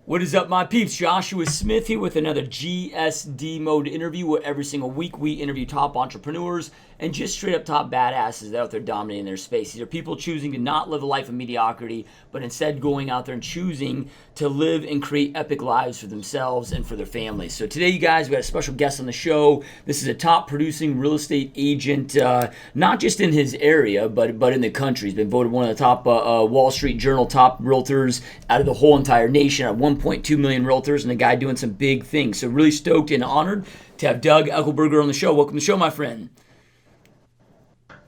What is up, my peeps? Joshua Smith here with another GSD mode interview where every single week we interview top entrepreneurs and just straight up top badasses out there dominating their space. These are people choosing to not live a life of mediocrity, but instead going out there and choosing to live and create epic lives for themselves and for their families. So today, you guys, we got a special guest on the show. This is a top producing real estate agent, not just in his area, but in the country. He's been voted one of the top Wall Street Journal top realtors out of the whole entire nation at 1.2 million realtors, and a guy doing some big things. So really stoked and honored to have Doug Echelberger on the show. Welcome to the show, my friend.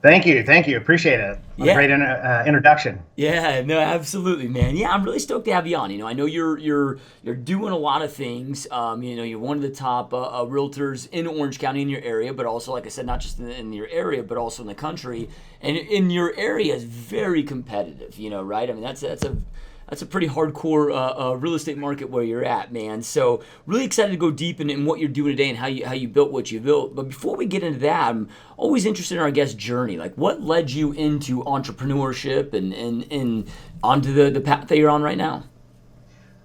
Thank you. Appreciate it. Yeah. Great introduction. Yeah, no, absolutely, man. Yeah, I'm really stoked to have you on. I know you're doing a lot of things. You're one of the top realtors in Orange County in your area, but also, like I said, not just in your area, but also in the country. And in your area is very competitive. Right? I mean, that's a pretty hardcore real estate market where you're at, man. So really excited to go deep in what you're doing today and how you built what you built. But before we get into that, I'm always interested in our guest journey. Like, what led you into entrepreneurship and onto the path that you're on right now?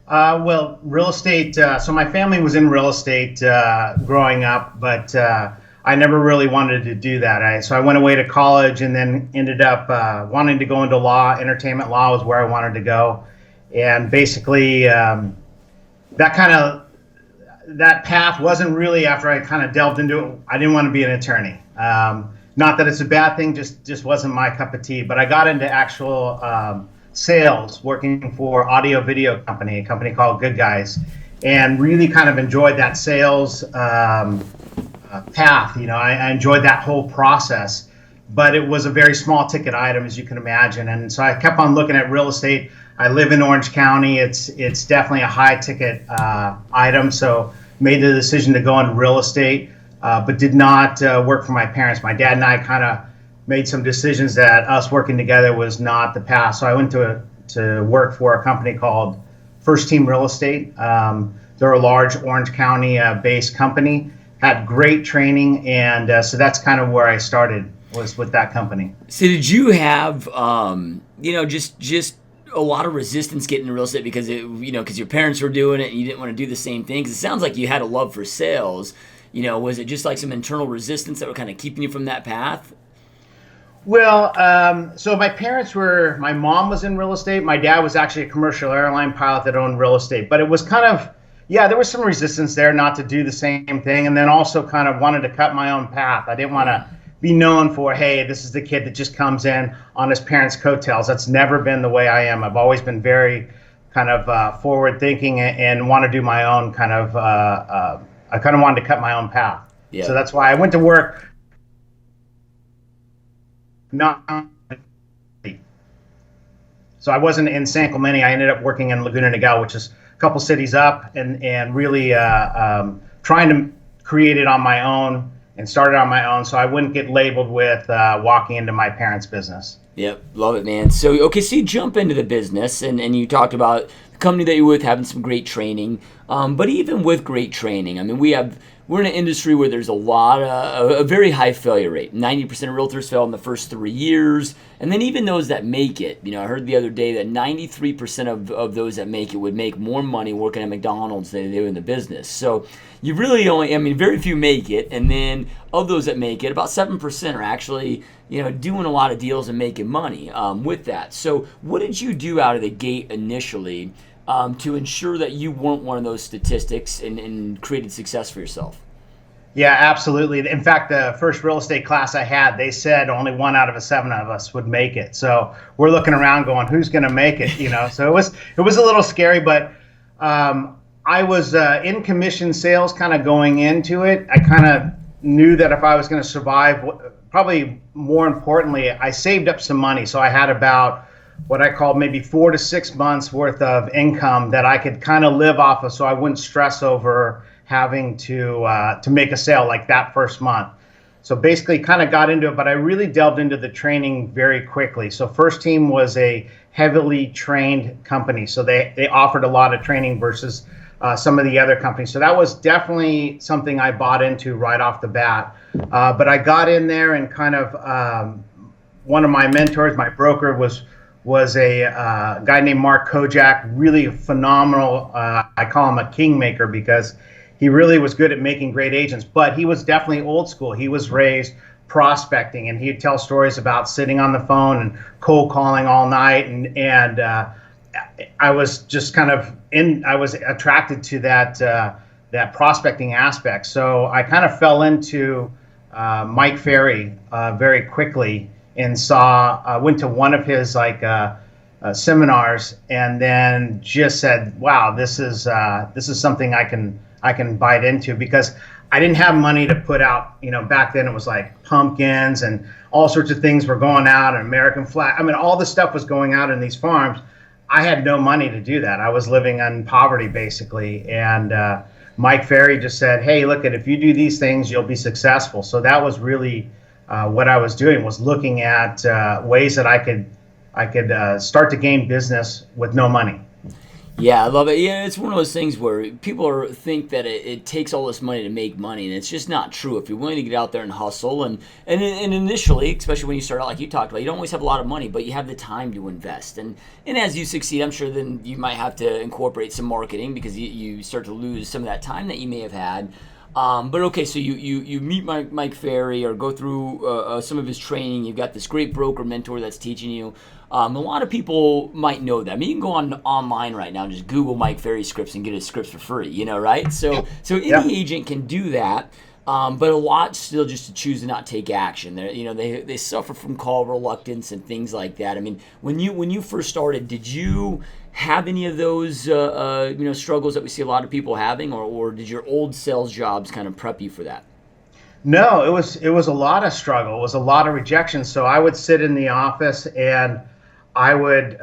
Well, real estate. So my family was in real estate growing up, but I never really wanted to do that. So I went away to college and then ended up wanting to go into law. Entertainment law was where I wanted to go. And basically, that path wasn't really, after I kind of delved into it, I didn't want to be an attorney. Not that it's a bad thing, just wasn't my cup of tea. But I got into actual sales, working for audio video company, a company called Good Guys, and really kind of enjoyed that sales path. I enjoyed that whole process, but it was a very small ticket item, as you can imagine. And so I kept on looking at real estate. I live in Orange County. It's definitely a high ticket item. So made the decision to go into real estate, but did not work for my parents. My dad and I kind of made some decisions that us working together was not the path. So I went to work for a company called First Team Real Estate. They're a large Orange County based company. Had great training, and so that's kind of where I started, was with that company. So did you have just a lot of resistance getting into real estate because because your parents were doing it and you didn't want to do the same thing? Because it sounds like you had a love for sales. Was it just like some internal resistance that were kind of keeping you from that path? Well, so my mom was in real estate. My dad was actually a commercial airline pilot that owned real estate, but it was kind of, there was some resistance there not to do the same thing. And then also kind of wanted to cut my own path. I didn't want to be known for, hey, this is the kid that just comes in on his parents' coattails. That's never been the way I am. I've always been very kind of forward thinking and want to do my own kind of, I kind of wanted to cut my own path. Yeah. So that's why I went to work. So I wasn't in San Clemente. I ended up working in Laguna Niguel, which is a couple cities up, and really trying to create it on my own and started on my own, so I wouldn't get labeled with walking into my parents' business. Yep, love it, man. So you jump into the business, and you talked about the company that you're with having some great training. But even with great training, I mean, we're in an industry where there's a very high failure rate. 90% of realtors fail in the first 3 years. And then even those that make it, I heard the other day that 93% of those that make it would make more money working at McDonald's than they do in the business. So you really very few make it. And then of those that make it, about 7% are actually, doing a lot of deals and making money with that. So what did you do out of the gate initially to ensure that you weren't one of those statistics and created success for yourself? Yeah, absolutely. In fact, the first real estate class I had, they said only 1 out of 7 of us would make it. So we're looking around going, who's going to make it? So it was a little scary, but I was in commission sales kind of going into it. I kind of knew that if I was going to survive, probably more importantly, I saved up some money. So I had about what I call maybe 4 to 6 months worth of income that I could kind of live off of, so I wouldn't stress over having to make a sale like that first month. So basically kind of got into it, but I really delved into the training very quickly. So First Team was a heavily trained company. So they offered a lot of training versus some of the other companies. So that was definitely something I bought into right off the bat. But I got in there and kind of one of my mentors, my broker, was was a guy named Mark Kojak, really phenomenal. I call him a kingmaker because he really was good at making great agents, but he was definitely old school. He was raised prospecting, and he'd tell stories about sitting on the phone and cold calling all night. And I was just kind of I was attracted to that prospecting aspect. So I kind of fell into Mike Ferry very quickly, and went to one of his seminars, and then just said, wow, this is something I can bite into, because I didn't have money to put out. Back then it was like pumpkins and all sorts of things were going out, and American flag. I mean, all the stuff was going out in these farms. I had no money to do that. I was living on poverty basically. And Mike Ferry just said, hey, look, if you do these things, you'll be successful. So that was really what I was doing, was looking at ways that I could start to gain business with no money. Yeah, I love it. Yeah, it's one of those things where people think that it takes all this money to make money, and it's just not true. If you're willing to get out there and hustle, and initially, especially when you start out, like you talked about, you don't always have a lot of money, but you have the time to invest. And as you succeed, I'm sure then you might have to incorporate some marketing, because you start to lose some of that time that you may have had. But okay, so you meet Mike Ferry, or go through some of his training. You've got this great broker mentor that's teaching you. A lot of people might know that. I mean, you can go online right now and just Google Mike Ferry scripts and get his scripts for free, right? So any agent can do that, but a lot still just to choose to not take action. They suffer from call reluctance and things like that. I mean, when you first started, did you have any of those struggles that we see a lot of people having, or did your old sales jobs kind of prep you for that? No, it was a lot of struggle. It was a lot of rejection. So I would sit in the office and I would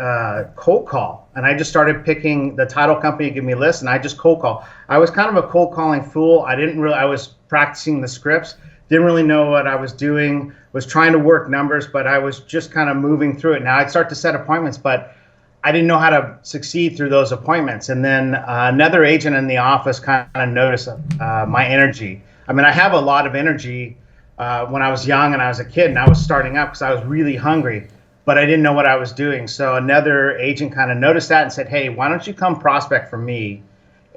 cold call, and I just started picking the title company to give me lists, and I just cold call. I was kind of a cold calling fool. I was practicing the scripts, didn't really know what I was doing, was trying to work numbers, but I was just kind of moving through it. Now I'd start to set appointments, but I didn't know how to succeed through those appointments. And then another agent in the office kind of noticed my energy. I mean, I have a lot of energy when I was young and I was a kid, and I was starting up because I was really hungry, but I didn't know what I was doing. So another agent kind of noticed that and said, hey, why don't you come prospect for me,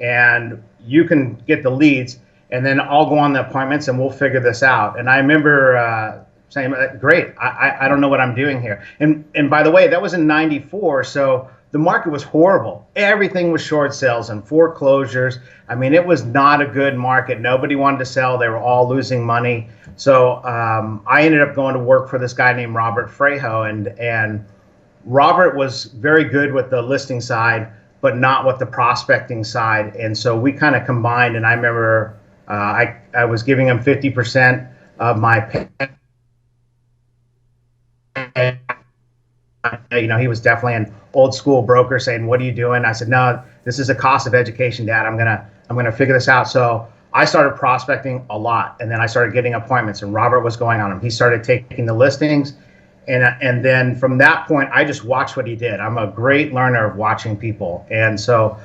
and you can get the leads, and then I'll go on the appointments and we'll figure this out. And I remember saying, great, I don't know what I'm doing here. And by the way, that was in 94, so the market was horrible. Everything was short sales and foreclosures. I mean, it was not a good market. Nobody wanted to sell. They were all losing money. So I ended up going to work for this guy named Robert Frejo, and Robert was very good with the listing side, but not with the prospecting side. And so we kind of combined, and I remember I was giving him 50% of my pay. He was definitely an old school broker saying, what are you doing? I said, no, this is the cost of education, Dad. I'm gonna figure this out. So I started prospecting a lot, and then I started getting appointments, and Robert was going on them. He started taking the listings, and then from that point, I just watched what he did. I'm a great learner of watching people, and so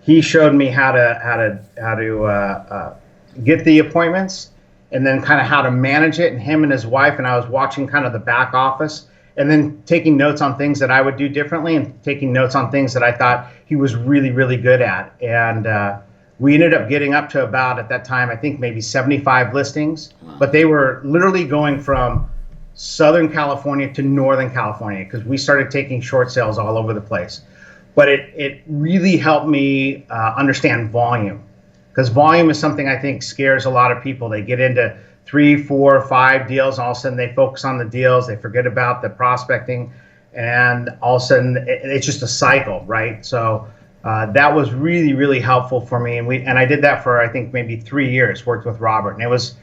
he showed me how to get the appointments, and then kind of how to manage it, and him and his wife, and I was watching kind of the back office, and then taking notes on things that I would do differently, and taking notes on things that I thought he was really, really good at. And we ended up getting up to about, at that time, I think maybe 75 listings. Wow. But they were literally going from Southern California to Northern California, because we started taking short sales all over the place. But it really helped me understand volume, because volume is something I think scares a lot of people. They get into 3, 4, 5 deals, and all of a sudden they focus on the deals, they forget about the prospecting, and all of a sudden it's just a cycle, right? So that was really, really helpful for me, and I did that for I think maybe 3 years, worked with Robert, and it was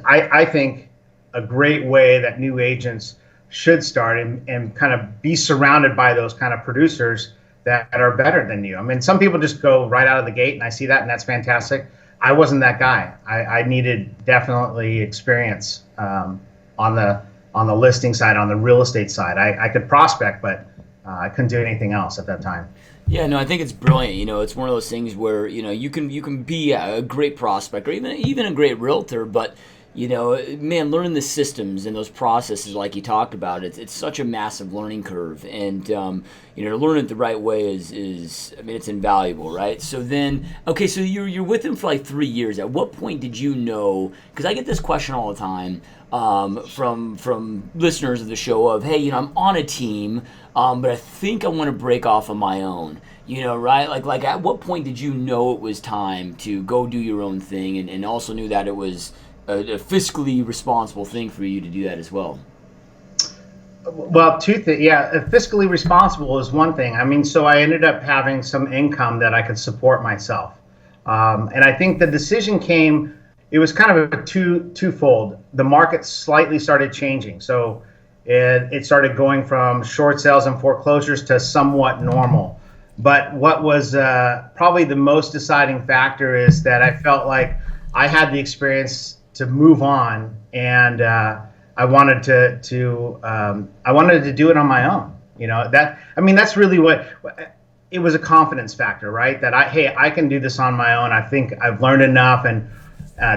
I think a great way that new agents should start, and kind of be surrounded by those kind of producers that are better than you. I mean, some people just go right out of the gate, and I see that, and that's fantastic. I wasn't that guy. I needed definitely experience on the listing side, on the real estate side. I could prospect, but I couldn't do anything else at that time. Yeah, no, I think it's brilliant. It's one of those things where you can be a great prospect, or even a great realtor, but Man, learning the systems and those processes, like you talked about, it's such a massive learning curve, and to learn it the right way is I mean, it's invaluable, right? So then, okay, so you're with him for like 3 years. At what point did you know? Because I get this question all the time from listeners of the show of, hey, I'm on a team, but I think I want to break off on my own. Right? Like at what point did you know it was time to go do your own thing, and also knew that it was a fiscally responsible thing for you to do that as well? Well, two things. Yeah, fiscally responsible is one thing. I mean, so I ended up having some income that I could support myself. And I think the decision came, it was kind of a twofold. The market slightly started changing. So it started going from short sales and foreclosures to somewhat normal. But what was probably the most deciding factor is that I felt like I had the experience to move on, and I wanted to do it on my own. That's really what it was, a confidence factor, right? That I can do this on my own. I think I've learned enough, and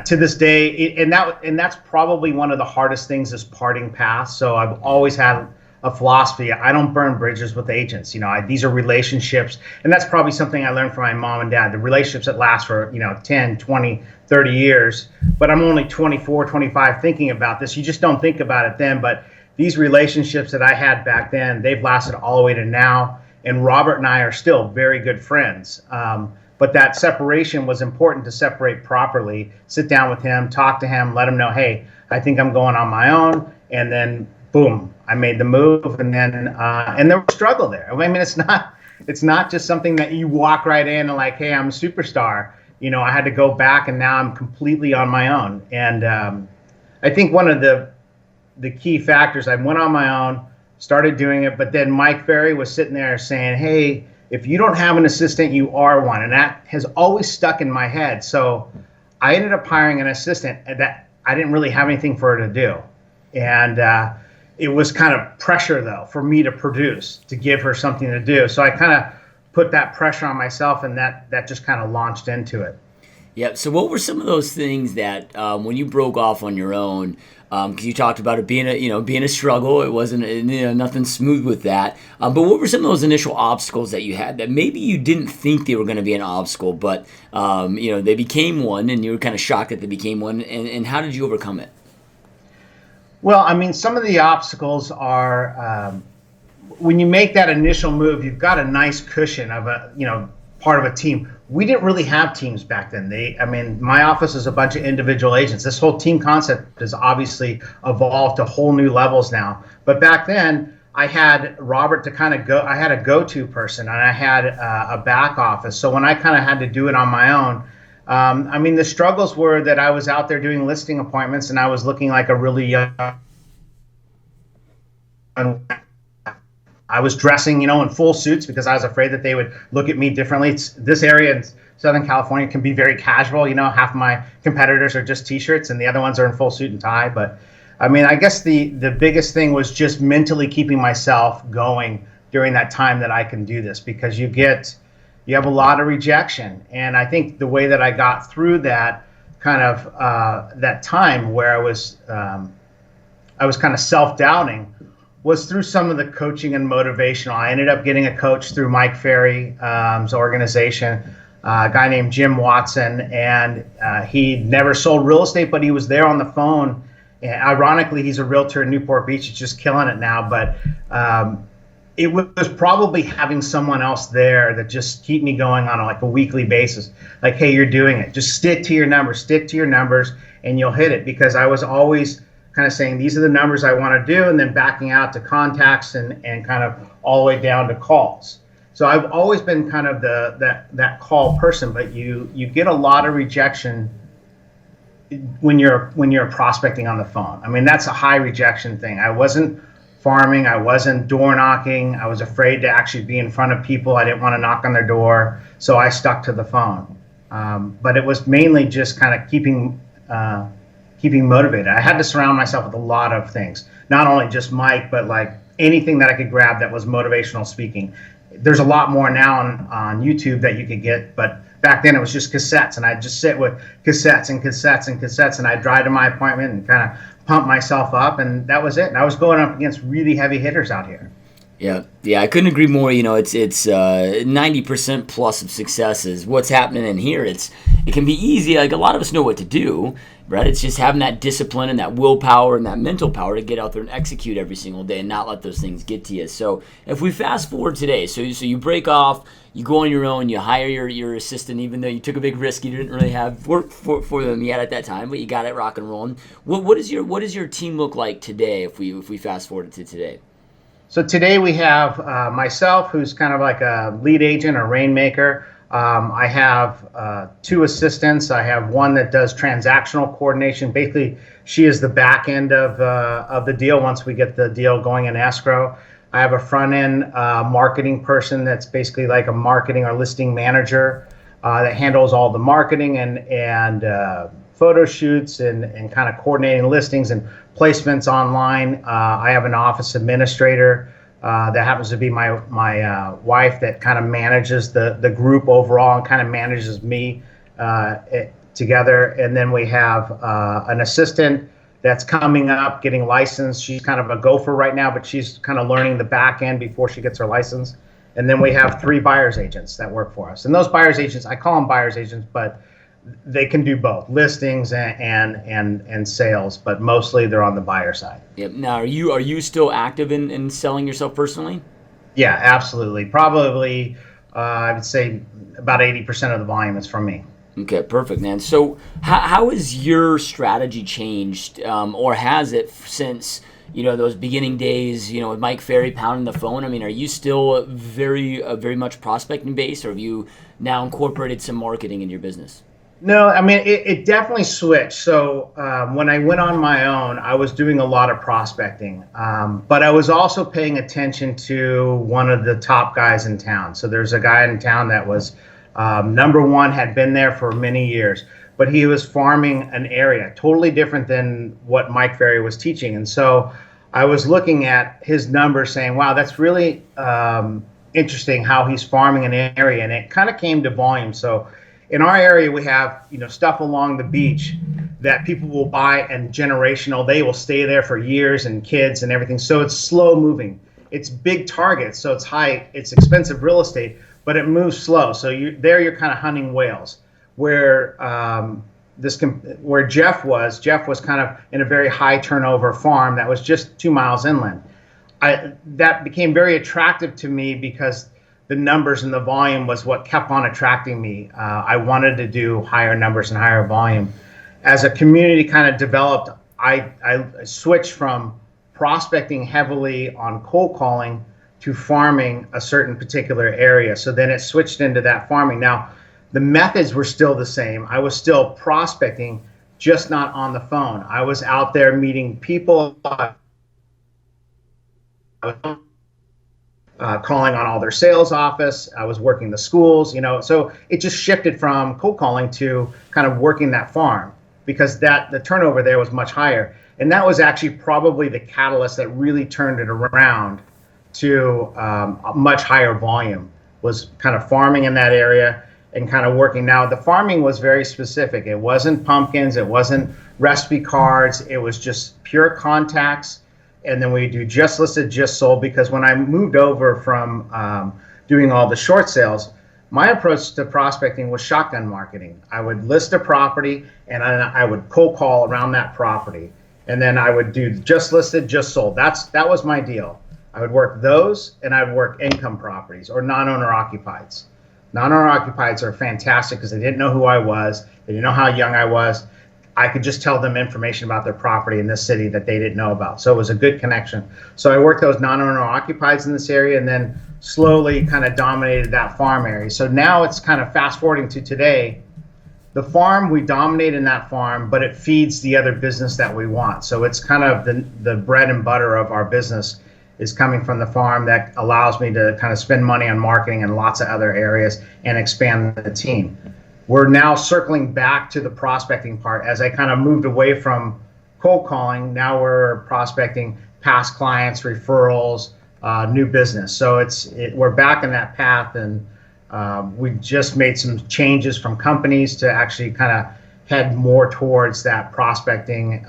to this day, and that's probably one of the hardest things is parting paths. So I've always had a philosophy. I don't burn bridges with agents. These are relationships, and that's probably something I learned from my mom and dad, the relationships that last for 10, 20, 30 years. But I'm only 24, 25 thinking about this. You just don't think about it then, but these relationships that I had back then, they've lasted all the way to now, and Robert and I are still very good friends. But that separation was important, to separate properly, sit down with him, talk to him, let him know, hey, I think I'm going on my own, and then boom, I made the move, and then and there was struggle there. I mean, it's not just something that you walk right in and like, hey, I'm a superstar. I had to go back, and now I'm completely on my own. And I think one of the key factors, I went on my own, started doing it, but then Mike Ferry was sitting there saying, hey, if you don't have an assistant, you are one, and that has always stuck in my head. So I ended up hiring an assistant that I didn't really have anything for her to do, and it was kind of pressure, though, for me to produce, to give her something to do. So I kind of put that pressure on myself, and that just kind of launched into it. Yeah. So what were some of those things that when you broke off on your own, because you talked about it being a struggle, it wasn't nothing smooth with that. But what were some of those initial obstacles that you had that maybe you didn't think they were going to be an obstacle, but they became one, and you were kind of shocked that they became one, and how did you overcome it? Well, I mean, some of the obstacles are when you make that initial move, you've got a nice cushion of part of a team. We didn't really have teams back then. My office is a bunch of individual agents. This whole team concept has obviously evolved to whole new levels now. But back then, I had Robert to kind of go. I had a go-to person, and I had a back office. So when I kind of had to do it on my own, the struggles were that I was out there doing listing appointments, and I was looking like a really young. I was dressing, in full suits because I was afraid that they would look at me differently. This area in Southern California can be very casual. Half my competitors are just T-shirts, and the other ones are in full suit and tie. But I guess the biggest thing was just mentally keeping myself going during that time that I can do this, because you have a lot of rejection. And I think the way that I got through that kind of that time where I was kind of self-doubting was through some of the coaching and motivational. I ended up getting a coach through Mike Ferry's organization, a guy named Jim Watson, and he never sold real estate, but he was there on the phone. And ironically, he's a realtor in Newport Beach. He's just killing it now. But it was probably having someone else there that just keep me going on a weekly basis. Like, hey, you're doing it. Just stick to your numbers, and you'll hit it. Because I was always kind of saying, these are the numbers I want to do, and then backing out to contacts and kind of all the way down to calls. So I've always been kind of that call person, but you get a lot of rejection when you're prospecting on the phone. That's a high rejection thing. I wasn't farming, I wasn't door knocking, I was afraid to actually be in front of people. I didn't want to knock on their door, so I stuck to the phone. But it was mainly just kind of keeping motivated. I had to surround myself with a lot of things, not only just Mike, but anything that I could grab that was motivational speaking. There's a lot more now on YouTube that you could get, but back then it was just cassettes, and I'd just sit with cassettes and cassettes and cassettes, and I'd drive to my appointment and kind of pump myself up, and that was it. And I was going up against really heavy hitters out here. Yeah, I couldn't agree more. It's 90% plus of success is what's happening in here. It can be easy. Like, a lot of us know what to do, right? It's just having that discipline and that willpower and that mental power to get out there and execute every single day and not let those things get to you. So if we fast forward today, so you break off, you go on your own, you hire your assistant, even though you took a big risk, you didn't really have work for them yet at that time, but you got it rock and rolling. What does your team look like today if we fast forward to today? So today we have myself, who's kind of like a lead agent or rainmaker. I have 2 assistants. I have one that does transactional coordination. Basically, she is the back end of the deal once we get the deal going in escrow. I have a front end marketing person that's basically like a marketing or listing manager that handles all the marketing and photo shoots and kind of coordinating listings and placements online. I have an office administrator that happens to be my wife that kind of manages the group overall and kind of manages me together. And then we have an assistant that's coming up, getting licensed. She's kind of a gopher right now, but she's kind of learning the back end before she gets her license. And then we have 3 buyer's agents that work for us. And those buyer's agents, I call them buyer's agents, but they can do both listings and sales, but mostly they're on the buyer side. Yep. Now, are you still active in selling yourself personally? Yeah, absolutely. Probably, I would say about 80% of the volume is from me. Okay, perfect, man. So how has your strategy changed, or has it since, those beginning days, with Mike Ferry pounding the phone? I mean, are you still very much prospecting based, or have you now incorporated some marketing in your business? No, I mean, it definitely switched. So when I went on my own, I was doing a lot of prospecting, but I was also paying attention to one of the top guys in town. So there's a guy in town that was number one, had been there for many years, but he was farming an area totally different than what Mike Ferry was teaching. And so I was looking at his numbers saying, wow, that's really interesting how he's farming an area. And it kind of came to volume. So in our area, we have, stuff along the beach that people will buy and generational. They will stay there for years and kids and everything. So it's slow moving. It's big targets. So it's it's expensive real estate, but it moves slow. So you're kind of hunting whales. Where where Jeff was kind of in a very high turnover farm that was just 2 miles inland. That became very attractive to me because the numbers and the volume was what kept on attracting me. I wanted to do higher numbers and higher volume. As a community kind of developed, I switched from prospecting heavily on cold calling to farming a certain particular area. So then it switched into that farming. Now, the methods were still the same. I was still prospecting, just not on the phone. I was out there meeting people, calling on all their sales office. I was working the schools, so it just shifted from cold calling to kind of working that farm because the turnover there was much higher. And that was actually probably the catalyst that really turned it around to a much higher volume, was kind of farming in that area and kind of working. Now, the farming was very specific. It wasn't pumpkins. It wasn't recipe cards. It was just pure contacts. And then we do just listed, just sold, because when I moved over from doing all the short sales, my approach to prospecting was shotgun marketing. I would list a property and I would cold call around that property. And then I would do just listed, just sold. That was my deal. I would work those and I'd work income properties or non-owner occupieds. Non-owner occupieds are fantastic because they didn't know who I was. They didn't know how young I was. I could just tell them information about their property in this city that they didn't know about. So it was a good connection. So I worked those non-owner occupieds in this area and then slowly kind of dominated that farm area. So now it's kind of fast forwarding to today. The farm, we dominate in that farm, but it feeds the other business that we want. So it's kind of the bread and butter of our business is coming from the farm that allows me to kind of spend money on marketing in lots of other areas and expand the team. We're now circling back to the prospecting part. As I kind of moved away from cold calling, now we're prospecting past clients, referrals, new business. So we're back in that path, and We just made some changes from companies to actually kind of head more towards that prospecting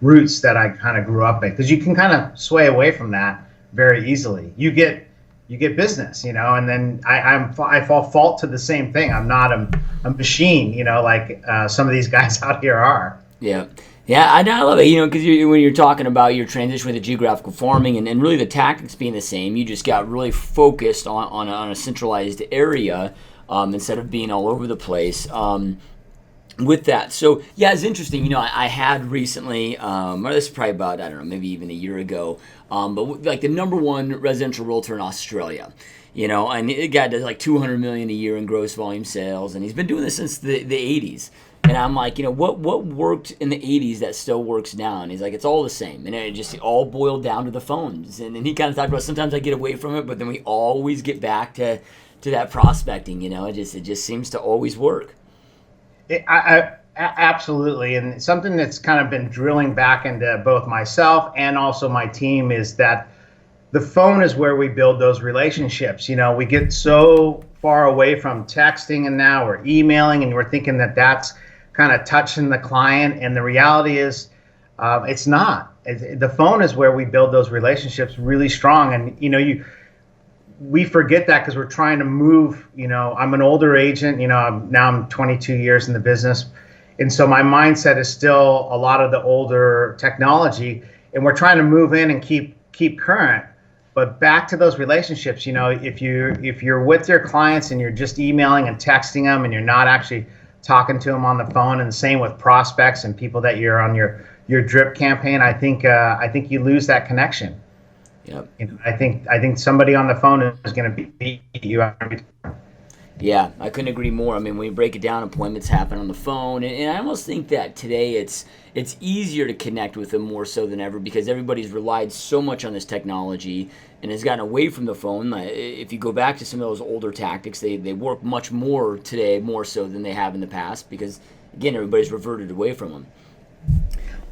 roots that I kind of grew up in, because you can kind of sway away from that very easily. You get business, and then I fall fault to the same thing. I'm not a machine, like some of these guys out here are. Yeah. Yeah, I love it, because when you're talking about your transition with the geographical farming and really the tactics being the same, you just got really focused on a centralized area instead of being all over the place with that. So, yeah, it's interesting. I had recently, or this is probably about, I don't know, maybe even a year ago, but like the number one residential realtor in Australia. And the guy does like 200 million a year in gross volume sales, and he's been doing this since the 80s. And I'm like, what worked in the 80s that still works now? And he's like, it's all the same. And it just all boiled down to the phones. And he kind of talked about sometimes I get away from it, but then we always get back to that prospecting. It just seems to always work. Absolutely. And something that's kind of been drilling back into both myself and also my team is that the phone is where we build those relationships. We get so far away from texting, and now we're emailing, and we're thinking that that's kind of touching the client. And the reality is it's not. The phone is where we build those relationships really strong. And, we forget that because we're trying to move. I'm an older agent, I'm 22 years in the business. And so my mindset is still a lot of the older technology, and we're trying to move in and keep current. But back to those relationships, if you're with your clients and you're just emailing and texting them and you're not actually talking to them on the phone, and the same with prospects and people that you're on your drip campaign, I think you lose that connection. Yep. I think somebody on the phone is going to beat you every time. Yeah, I couldn't agree more. I mean, when you break it down, appointments happen on the phone, and I almost think that today it's easier to connect with them more so than ever because everybody's relied so much on this technology and has gotten away from the phone. If you go back to some of those older tactics, they work much more today, more so than they have in the past because, again, everybody's reverted away from them.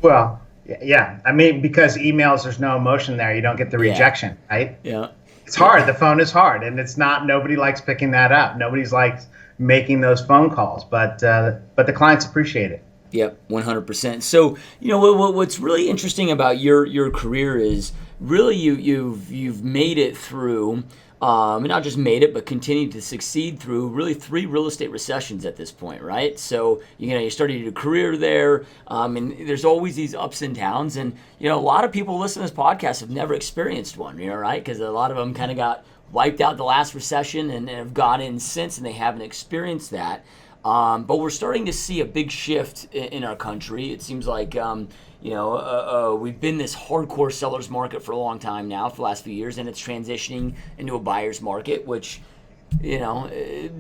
Well, yeah. I mean, because emails, there's no emotion there. You don't get the rejection, right? Yeah. It's hard. The phone is hard, and it's not. Nobody likes picking that up. Nobody's likes making those phone calls, but the clients appreciate it. Yep, 100%. So what's really interesting about your career is really you've made it through, and not just made it, but continued to succeed through really 3 real estate recessions at this point, right? So you started your career there, and there's always these ups and downs, and a lot of people listening to this podcast have never experienced one, right? Because a lot of them kind of got wiped out the last recession and have gone in since, and they haven't experienced that. But we're starting to see a big shift in our country. It seems like we've been this hardcore seller's market for a long time now, for the last few years, and it's transitioning into a buyer's market, which,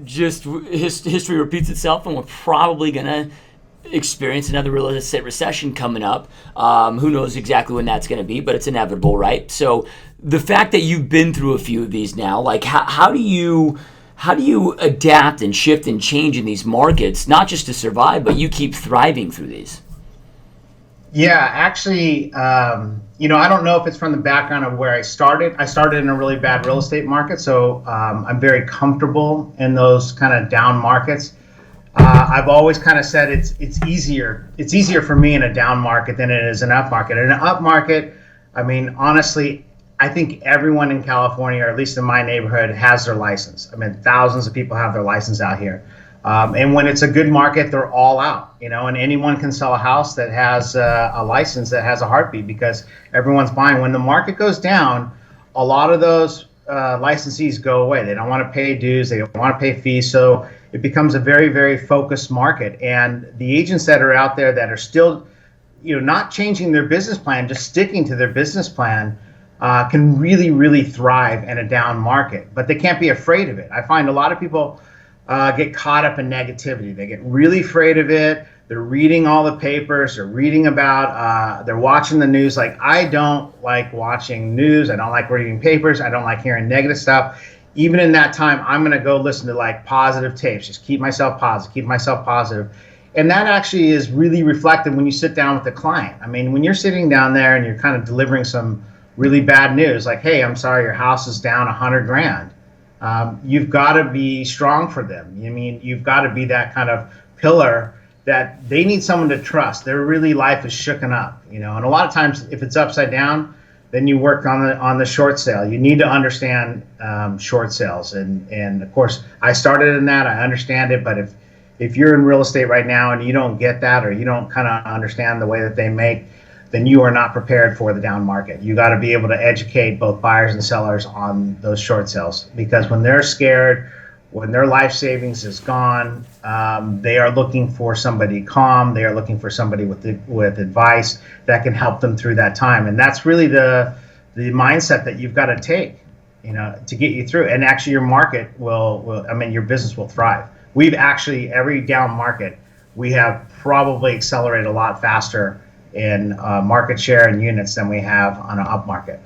just history repeats itself, and we're probably going to experience another real estate recession coming up. Who knows exactly when that's going to be, but it's inevitable, right? So the fact that you've been through a few of these now, like how do you adapt and shift and change in these markets, not just to survive, but you keep thriving through these? Yeah, actually, I don't know if it's from the background of where I started. I started in a really bad real estate market, so I'm very comfortable in those kind of down markets. I've always kind of said it's easier. It's easier for me in a down market than it is an up market. In an up market, I mean, honestly, I think everyone in California, or at least in my neighborhood, has their license. I mean, thousands of people have their license out here. And when it's a good market, they're all out, and anyone can sell a house that has a license that has a heartbeat because everyone's buying. When the market goes down, a lot of those licensees go away. They don't want to pay dues. They don't want to pay fees. So it becomes a very, very focused market. And the agents that are out there that are still, not changing their business plan, just sticking to their business plan, can really, really thrive in a down market. But they can't be afraid of it. I find a lot of people get caught up in negativity. They get really afraid of it. They're reading all the papers. They're reading about, they're watching the news. Like, I don't like watching news. I don't like reading papers. I don't like hearing negative stuff. Even in that time, I'm going to go listen to like positive tapes. Just keep myself positive. And that actually is really reflected when you sit down with the client. I mean, when you're sitting down there and you're kind of delivering some really bad news, like, hey, I'm sorry, your house is down $100,000. you've got to be strong for them. I mean, you've got to be that kind of pillar that they need someone to trust. Their really life is shooken up, and a lot of times if it's upside down, then you work on the short sale. You need to understand short sales, and of course I started in that. I understand it, but if you're in real estate right now and you don't get that, or you don't kind of understand the way that they make, then you are not prepared for the down market. You got to be able to educate both buyers and sellers on those short sales, because when they're scared, when their life savings is gone, they are looking for somebody calm. They are looking for somebody with advice that can help them through that time. And that's really the mindset that you've got to take, to get you through. And actually your market your business will thrive. We've actually, every down market, we have probably accelerated a lot faster in market share and units than we have on an up market.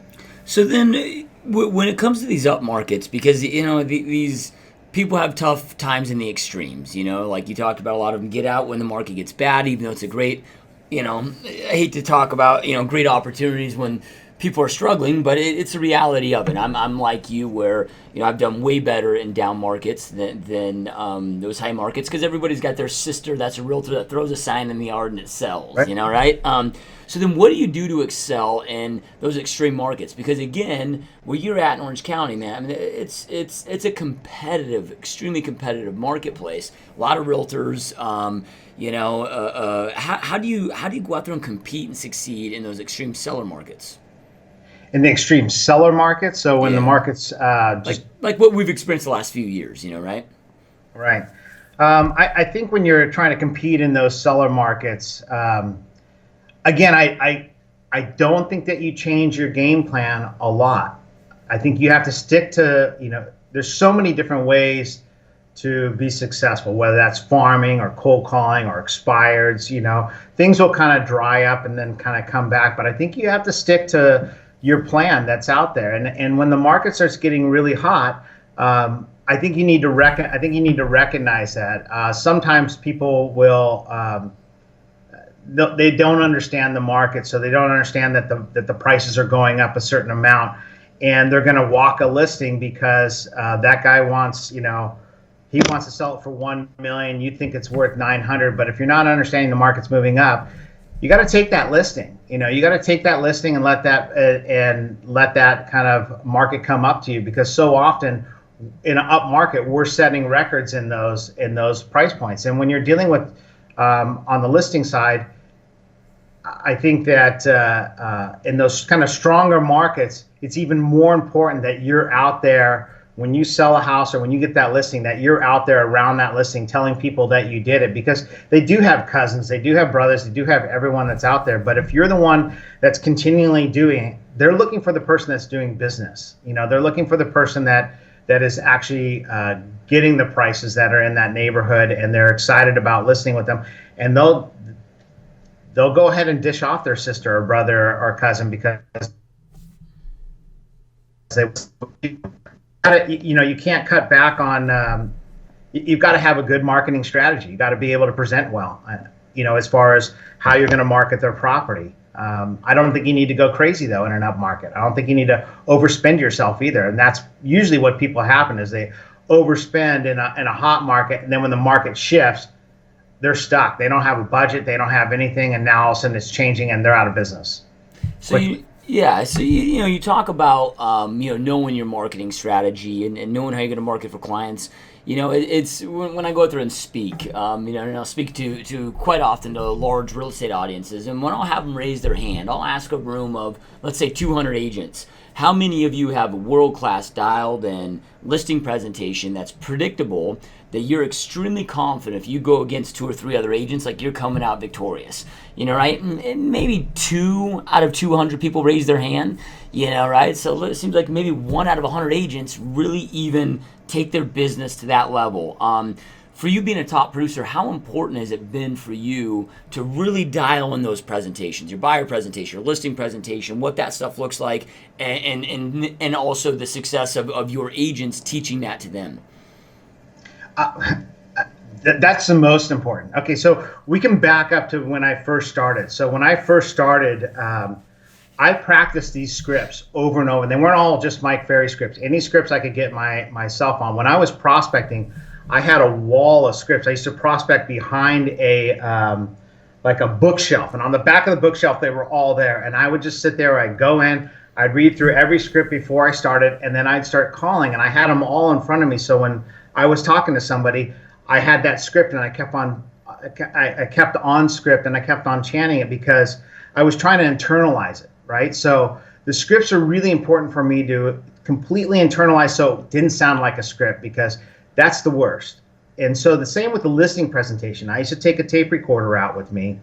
So then when it comes to these up markets, because, these people have tough times in the extremes, like you talked about, a lot of them get out when the market gets bad, even though it's a great, I hate to talk about, great opportunities when people are struggling, but it's the reality of it. I'm like you, where I've done way better in down markets than those high markets, because everybody's got their sister that's a realtor that throws a sign in the yard and it sells, right? Right? So then what do you do to excel in those extreme markets? Because again, where you're at in Orange County, man, I mean, it's a competitive, extremely competitive marketplace. A lot of realtors. How do you go out there and compete and succeed in those extreme seller markets? In the extreme seller market, so when the market's like what we've experienced the last few years, right? Right. I think when you're trying to compete in those seller markets, again, I don't think that you change your game plan a lot. I think you have to stick to, there's so many different ways to be successful, whether that's farming or cold calling or expireds, things will kind of dry up and then kind of come back. But I think you have to stick to your plan that's out there. And when the market starts getting really hot, I think you need to recognize that. Sometimes people will, they don't understand the market, so they don't understand that the prices are going up a certain amount, and they're going to walk a listing because that guy wants, he wants to sell it for $1 million. You think it's worth 900, but if you're not understanding the market's moving up, you got to take that listing. You got to take that listing and let that kind of market come up to you, because so often in an up market, we're setting records in those price points. And when you're dealing with on the listing side, I think that in those kind of stronger markets, it's even more important that you're out there when you sell a house or when you get that listing, that you're out there around that listing telling people that you did it, because they do have cousins, they do have brothers, they do have everyone that's out there. But if you're the one that's continually doing it, they're looking for the person that's doing business. They're looking for the person that is actually getting the prices that are in that neighborhood, and they're excited about listing with them. And they'll go ahead and dish off their sister or brother or cousin, because you can't cut back on. You've got to have a good marketing strategy. You got to be able to present well. As far as how you're going to market their property. I don't think you need to go crazy though in an up market. I don't think you need to overspend yourself either. And that's usually what people happen, is they overspend in a hot market, and then when the market shifts, they're stuck. They don't have a budget. They don't have anything, and now all of a sudden it's changing and they're out of business. So you talk about knowing your marketing strategy and knowing how you're going to market for clients. It's when I go through and speak, and I'll speak to quite often to large real estate audiences, and when I'll have them raise their hand, I'll ask a room of, let's say, 200 agents. How many of you have a world-class dialed-in listing presentation that's predictable, that you're extremely confident if you go against 2 or 3 other agents, like you're coming out victorious, right? And maybe 2 out of 200 people raise their hand, right? So it seems like maybe 1 out of 100 agents really even take their business to that level. For you being a top producer, how important has it been for you to really dial in those presentations, your buyer presentation, your listing presentation, what that stuff looks like, and also the success of your agents teaching that to them? That's the most important. Okay, so we can back up to when I first started. So when I first started, I practiced these scripts over and over. They weren't all just Mike Ferry scripts. Any scripts I could get myself on. When I was prospecting, I had a wall of scripts. I used to prospect behind like a bookshelf, and on the back of the bookshelf they were all there. And I would just sit there. I'd go in. I'd read through every script before I started, and then I'd start calling. And I had them all in front of me. So when I was talking to somebody, I had that script, and I kept on script, and I kept on chanting it because I was trying to internalize it. Right? So the scripts are really important for me to completely internalize so it didn't sound like a script, because that's the worst. And so the same with the listing presentation. I used to take a tape recorder out with me,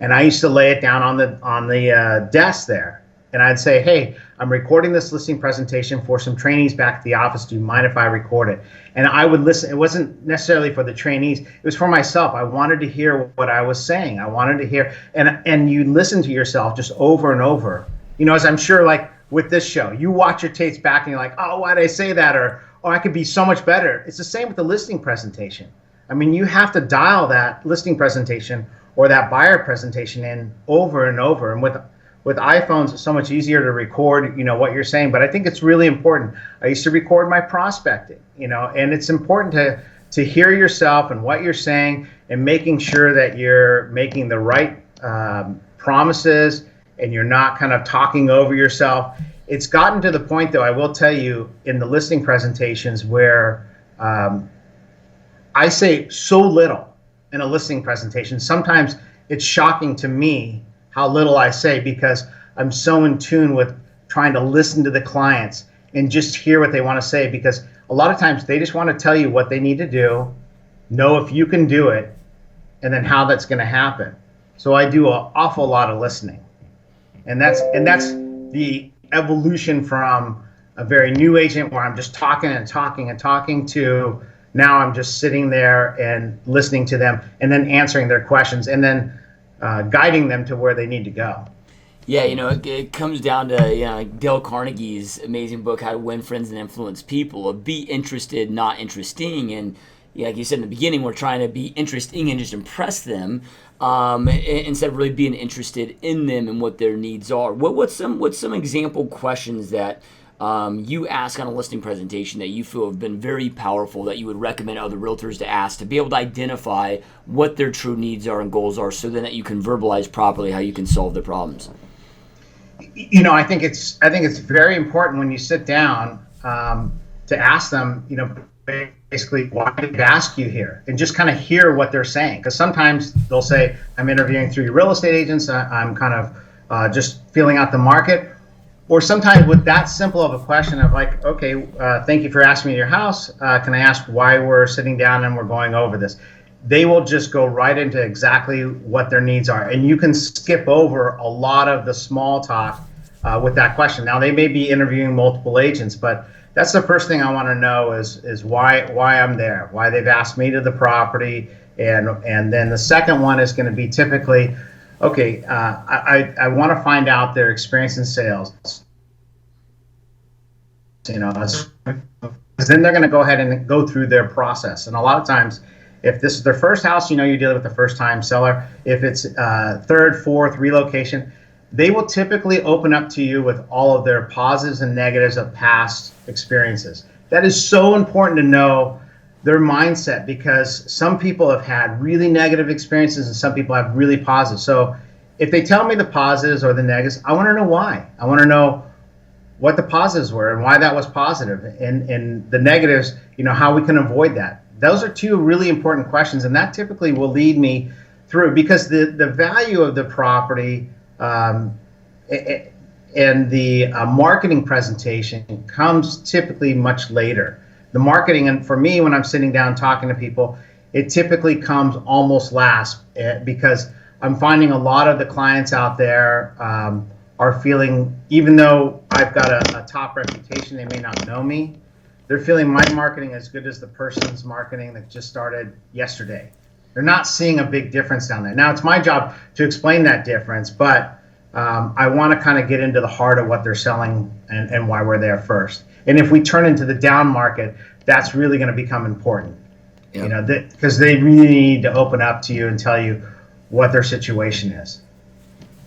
and I used to lay it down on the desk there. And I'd say, hey, I'm recording this listing presentation for some trainees back at the office. Do you mind if I record it? And I would listen. It wasn't necessarily for the trainees. It was for myself. I wanted to hear what I was saying. I wanted to hear. And you listen to yourself just over and over. You know, as I'm sure, like with this show, you watch your tapes back and you're like, oh, why did I say that? Or, oh, I could be so much better. It's the same with the listing presentation. I mean, you have to dial that listing presentation or that buyer presentation in over and over. And with iPhones, it's so much easier to record, you know, what you're saying. But I think it's really important. I used to record my prospecting, you know, and it's important to hear yourself and what you're saying, and making sure that you're making the right promises and you're not kind of talking over yourself. It's gotten to the point, though, I will tell you, in the listing presentations where I say so little in a listing presentation. Sometimes it's shocking to me how little I say, because I'm so in tune with trying to listen to the clients and just hear what they want to say, because a lot of times they just want to tell you what they need to do, know if you can do it, and then how that's going to happen. So I do an awful lot of listening. And that's the evolution from a very new agent where I'm just talking and talking and talking to now I'm just sitting there and listening to them and then answering their questions and then guiding them to where they need to go. Yeah, you know, it comes down to, you know, like Dale Carnegie's amazing book, How to Win Friends and Influence People, of be interested, not interesting. And yeah, like you said in the beginning, we're trying to be interesting and just impress them, instead of really being interested in them and what their needs are. What's some example questions that you ask on a listing presentation that you feel have been very powerful, that you would recommend other realtors to ask, to be able to identify what their true needs are and goals are, so then that you can verbalize properly how you can solve their problems? You know, I think it's very important when you sit down to ask them, you know, basically, why did I ask you here? And just kind of hear what they're saying. Because sometimes they'll say, I'm interviewing through your real estate agents. I'm kind of just feeling out the market. Or sometimes with that simple of a question of like, okay, thank you for asking me your house. Can I ask why we're sitting down and we're going over this? They will just go right into exactly what their needs are. And you can skip over a lot of the small talk with that question. Now, they may be interviewing multiple agents, but that's the first thing I want to know is why I'm there, why they've asked me to the property. And then the second one is going to be typically, okay, I want to find out their experience in sales. You know, because then they're going to go ahead and go through their process. And a lot of times, if this is their first house, you know, you're dealing with the first-time seller. If it's third, fourth, relocation, they will typically open up to you with all of their positives and negatives of past experiences. That is so important to know their mindset, because some people have had really negative experiences and some people have really positive. So if they tell me the positives or the negatives, I want to know why. I want to know what the positives were and why that was positive, and the negatives, you know, how we can avoid that. Those are two really important questions, and that typically will lead me through, because the value of the property and the marketing presentation comes typically much later. The marketing, and for me, when I'm sitting down talking to people, it typically comes almost last, because I'm finding a lot of the clients out there are feeling, even though I've got a top reputation, they may not know me. They're feeling my marketing as good as the person's marketing that just started yesterday. They're not seeing a big difference down there. Now, it's my job to explain that difference, but I want to kind of get into the heart of what they're selling and why we're there first. And if we turn into the down market, that's really going to become important. Yep. You know, because they really need to open up to you and tell you what their situation is.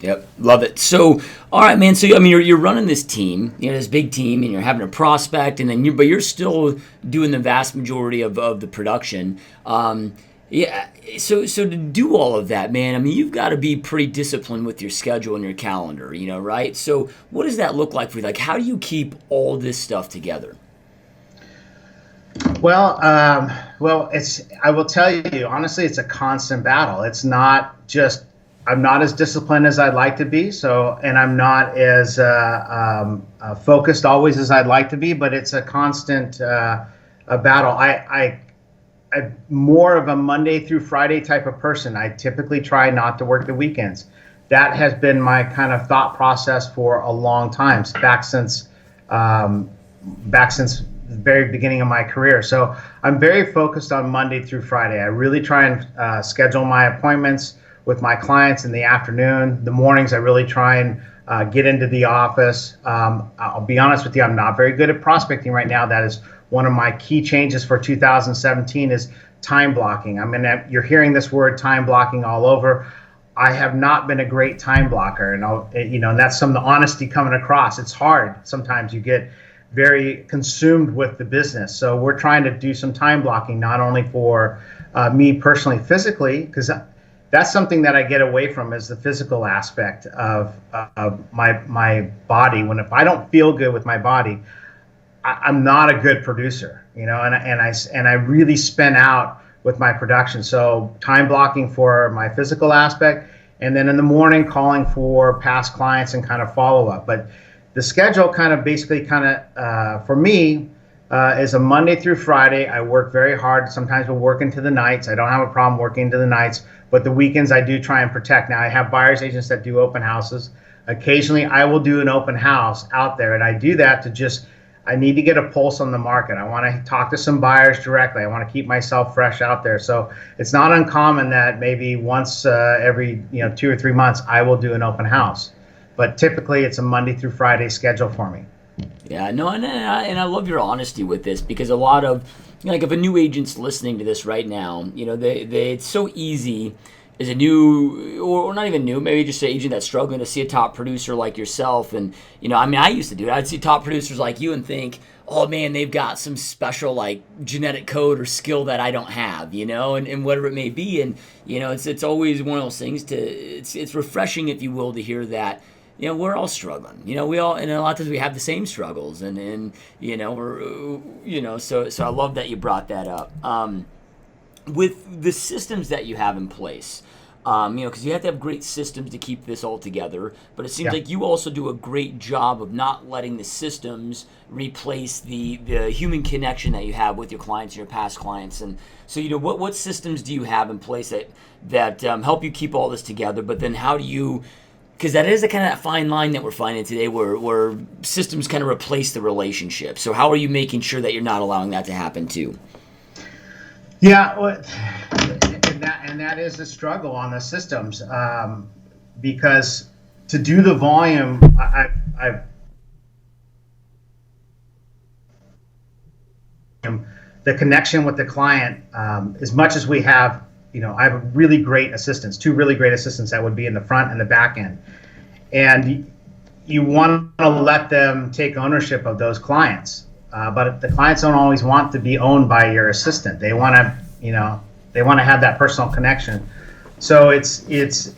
Yep, love it. So, all right, man. So, I mean, you're running this team, this big team, and you're having a prospect, and then but you're still doing the vast majority of the production. Yeah. So to do all of that, man, I mean, you've got to be pretty disciplined with your schedule and your calendar, right? So, what does that look like for you? Like, how do you keep all this stuff together? Well, I will tell you honestly, it's a constant battle. It's not just I'm not as disciplined as I'd like to be. So, and I'm not as focused always as I'd like to be. But it's a constant a battle. I'm more of a Monday through Friday type of person. I typically try not to work the weekends. That has been my kind of thought process for a long time, back since the very beginning of my career. So I'm very focused on Monday through Friday. I really try and schedule my appointments with my clients in the afternoon. The mornings, I really try and get into the office. I'll be honest with you, I'm not very good at prospecting right now. That is one of my key changes for 2017 is time blocking. I mean, you're hearing this word time blocking all over. I have not been a great time blocker, and that's some of the honesty coming across. It's hard. Sometimes you get very consumed with the business. So we're trying to do some time blocking, not only for me personally, physically, because that's something that I get away from is the physical aspect of my body. If I don't feel good with my body, I'm not a good producer, and I really spin out with my production. So time blocking for my physical aspect, and then in the morning calling for past clients and kind of follow up. But the schedule for me is a Monday through Friday. I work very hard. Sometimes we'll work into the nights. I don't have a problem working into the nights, but the weekends I do try and protect. Now I have buyers agents that do open houses. Occasionally I will do an open house out there, and I do that I need to get a pulse on the market. I want to talk to some buyers directly. I want to keep myself fresh out there. So it's not uncommon that maybe once every 2 or 3 months I will do an open house. But typically it's a Monday through Friday schedule for me. Yeah, no, and I love your honesty with this, because a lot of, like, if a new agent's listening to this right now, it's so easy as a new, or not even new, maybe just an agent that's struggling to see a top producer like yourself. And, I used to do it. I'd see top producers like you and think, oh man, they've got some special like genetic code or skill that I don't have, and whatever it may be. And, it's always one of those things it's refreshing, if you will, to hear that, we're all struggling, we all, and a lot of times we have the same struggles, and we're, so I love that you brought that up. With the systems that you have in place, because you have to have great systems to keep this all together, but it seems like you also do a great job of not letting the systems replace the human connection that you have with your clients and your past clients. And so, what systems do you have in place that help you keep all this together, but then how do you, because that is a kind of that fine line that we're finding today where systems kind of replace the relationship. So how are you making sure that you're not allowing that to happen too? Yeah, and that is a struggle on the systems, because to do the volume, I've the connection with the client, as much as we have, I have really great assistants, two really great assistants that would be in the front and the back end, and you want to let them take ownership of those clients. But the clients don't always want to be owned by your assistant. They want to, they want to have that personal connection. So it's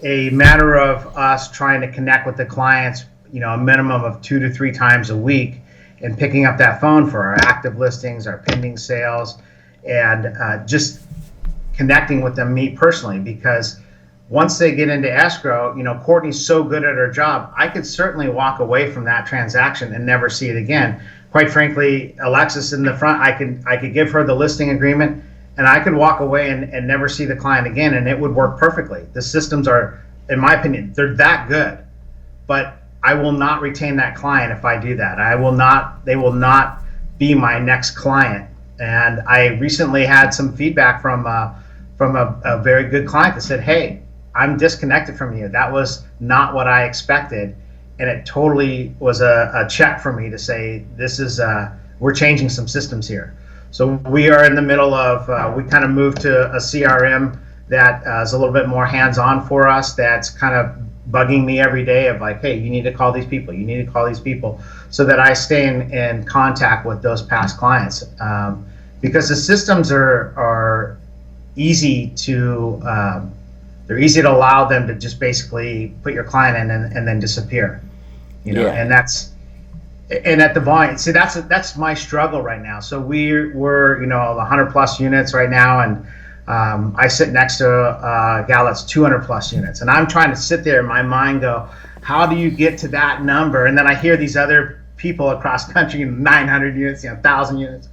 a matter of us trying to connect with the clients, a minimum of 2 to 3 times a week, and picking up that phone for our active listings, our pending sales, and just connecting with them, me personally, because once they get into escrow, Courtney's so good at her job, I could certainly walk away from that transaction and never see it again. Quite frankly, Alexis in the front, I could give her the listing agreement, and I could walk away and never see the client again, and it would work perfectly. The systems are, in my opinion, they're that good. But I will not retain that client if I do that. They will not be my next client. And I recently had some feedback from a very good client that said, hey, I'm disconnected from you. That was not what I expected. And it totally was a check for me to say, we're changing some systems here. So we are in the middle of, we kind of moved to a CRM that is a little bit more hands-on for us, that's kind of bugging me every day of like, hey, you need to call these people, you need to call these people, so that I stay in contact with those past clients, because the systems are easy to they're easy to allow them to just basically put your client in and then disappear, Yeah. and at the volume. See, that's my struggle right now. So we're 100 plus units right now, and I sit next to a gal that's 200 plus units, and I'm trying to sit there in my mind go, how do you get to that number? And then I hear these other people across the country, 900 units, 1,000 units,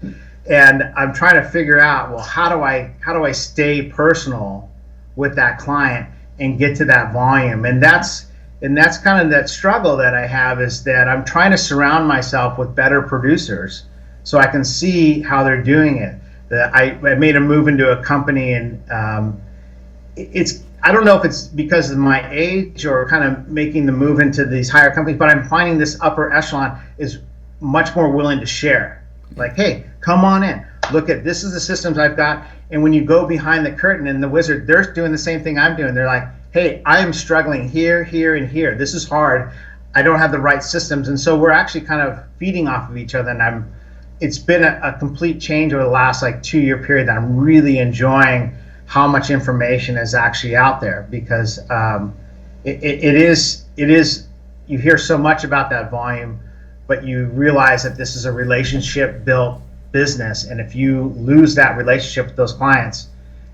and I'm trying to figure out, well, how do I stay personal with that client and get to that volume? And that's kind of that struggle that I have, is that I'm trying to surround myself with better producers so I can see how they're doing it. I made a move into a company, and I don't know if it's because of my age or kind of making the move into these higher companies, but I'm finding this upper echelon is much more willing to share. Like, hey, come on in. Look at this is the systems I've got. And when you go behind the curtain and the wizard, they're doing the same thing I'm doing. They're like, hey, I am struggling here, here, and here. This is hard. I don't have the right systems. And so we're actually kind of feeding off of each other. And it's been a complete change over the last 2-year period that I'm really enjoying how much information is actually out there, because it is, you hear so much about that volume, but you realize that this is a relationship built business. And if you lose that relationship with those clients,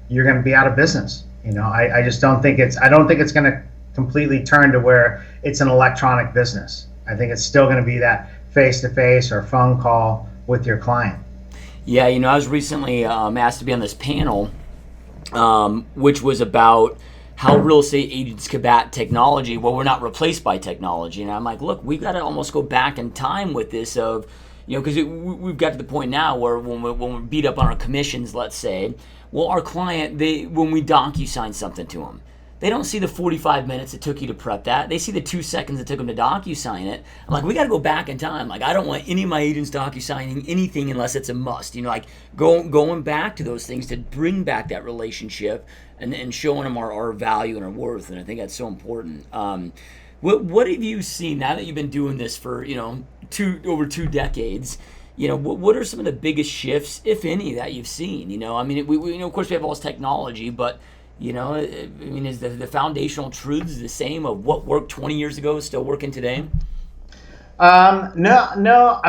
you're going to be out of business. I just don't think it's going to completely turn to where it's an electronic business. I think it's still going to be that face-to-face or phone call with your client. Yeah, I was recently asked to be on this panel, which was about how real estate agents combat technology. Well, we're not replaced by technology. And I'm like, look, we've got to almost go back in time with this of, because we've got to the point now where when we're beat up on our commissions, let's say, well, our client, when we DocuSign something to them, they don't see the 45 minutes it took you to prep that. They see the 2 seconds it took them to DocuSign it. I'm like, we got to go back in time. I don't want any of my agents DocuSigning anything unless it's a must. Going back to those things to bring back that relationship and showing them our value and our worth. And I think that's so important. What have you seen now that you've been doing this for over 2 decades? What are some of the biggest shifts, if any, that you've seen? We of course we have all this technology, but is the foundational truths the same of what worked 20 years ago is still working today? No.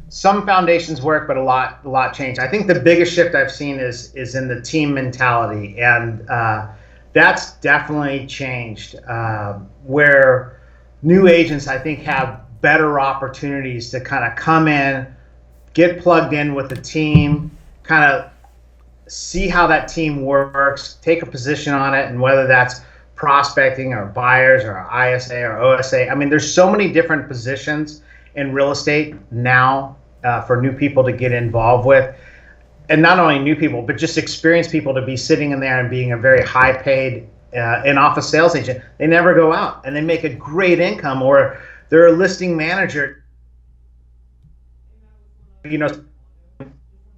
Some foundations work, but a lot changed. I think the biggest shift I've seen is in the team mentality, and that's definitely changed. Where new agents, I think, have better opportunities to kind of come in, get plugged in with the team, kind of see how that team works, take a position on it, and whether that's prospecting or buyers or ISA or OSA. There's so many different positions in real estate now for new people to get involved with. And not only new people, but just experienced people to be sitting in there and being a very high paid in-office sales agent. They never go out, and they make a great income, or they're a listing manager.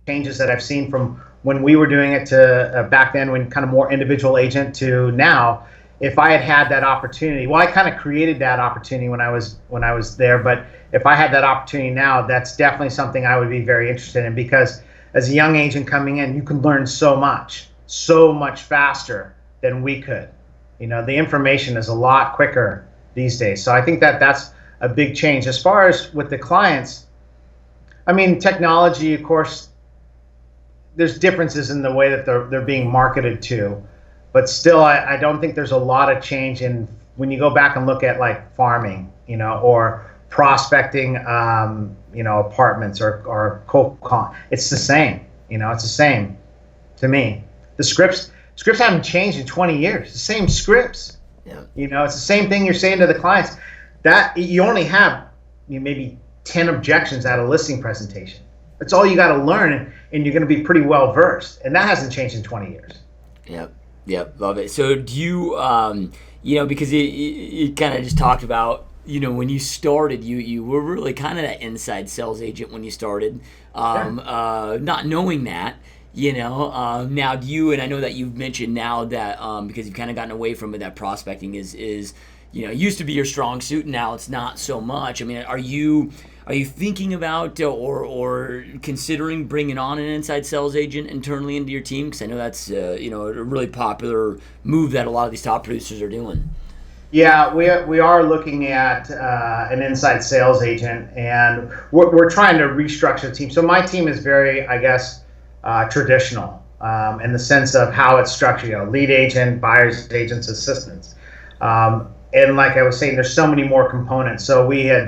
Changes that I've seen from when we were doing it to back then, when kind of more individual agent, to now. If I had that opportunity, well, I kind of created that opportunity when I was there, but if I had that opportunity now, that's definitely something I would be very interested in, because as a young agent coming in, you can learn so much faster than we could. The information is a lot quicker these days. So I think that's a big change. As far as with the clients, technology, of course, there's differences in the way that they're being marketed to, but still, I don't think there's a lot of change in when you go back and look at farming, or prospecting, apartments or cold call. It's the same, it's the same to me. The scripts haven't changed in 20 years. The same scripts. Yeah. It's the same thing you're saying to the clients. That you only have maybe 10 objections at a listing presentation. That's all you got to learn, and you're going to be pretty well versed. And that hasn't changed in 20 years. Yep, love it. So do you, because you kind of just talked about, when you started, you were really kind of that inside sales agent when you started, not knowing that. Now do you, and I know that you've mentioned now that because you've kind of gotten away from it, that prospecting is it used to be your strong suit, and now it's not so much. I mean, are you thinking about or considering bringing on an inside sales agent internally into your team? Because I know that's a really popular move that a lot of these top producers are doing. Yeah, we are looking at an inside sales agent, and we're trying to restructure the team. So my team is very, I guess, traditional in the sense of how it's structured. Lead agent, buyers agents, assistants, and like I was saying, there's so many more components. So we had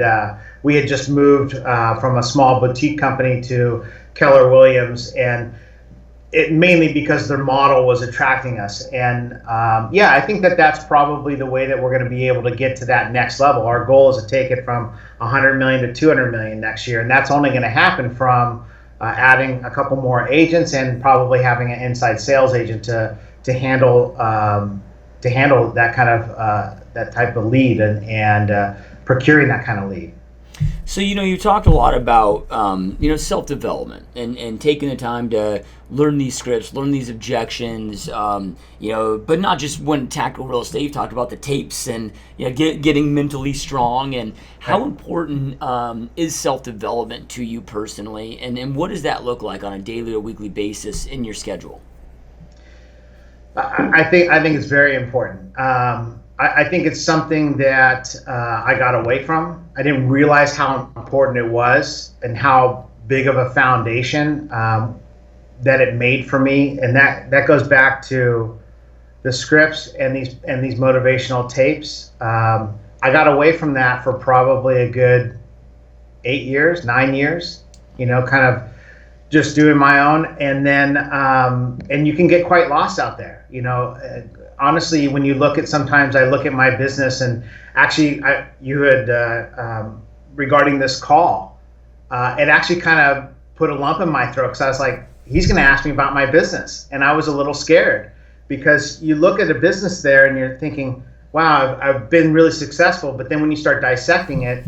just moved from a small boutique company to Keller Williams, and it mainly because their model was attracting us. And I think that's probably the way that we're going to be able to get to that next level. Our goal is to take it from 100 million to 200 million next year, and that's only going to happen from adding a couple more agents and probably having an inside sales agent to handle that kind of that type of lead and procuring that kind of lead. So, you talked a lot about, self-development and taking the time to learn these scripts, learn these objections, but not just when tactical real estate. You've talked about the tapes and, getting mentally strong. And how important is self-development to you personally? And what does that look like on a daily or weekly basis in your schedule? I think it's very important. I think it's something that I got away from. I didn't realize how important it was and how big of a foundation that it made for me. And that goes back to the scripts and these motivational tapes. I got away from that for probably a good 9 years, kind of just doing my own. And then, and you can get quite lost out there, honestly, when you look at, sometimes I look at my business, and actually you had, regarding this call, it actually kind of put a lump in my throat, because I was like, he's going to ask me about my business. And I was a little scared, because you look at a business there and you're thinking, wow, I've been really successful. But then when you start dissecting it,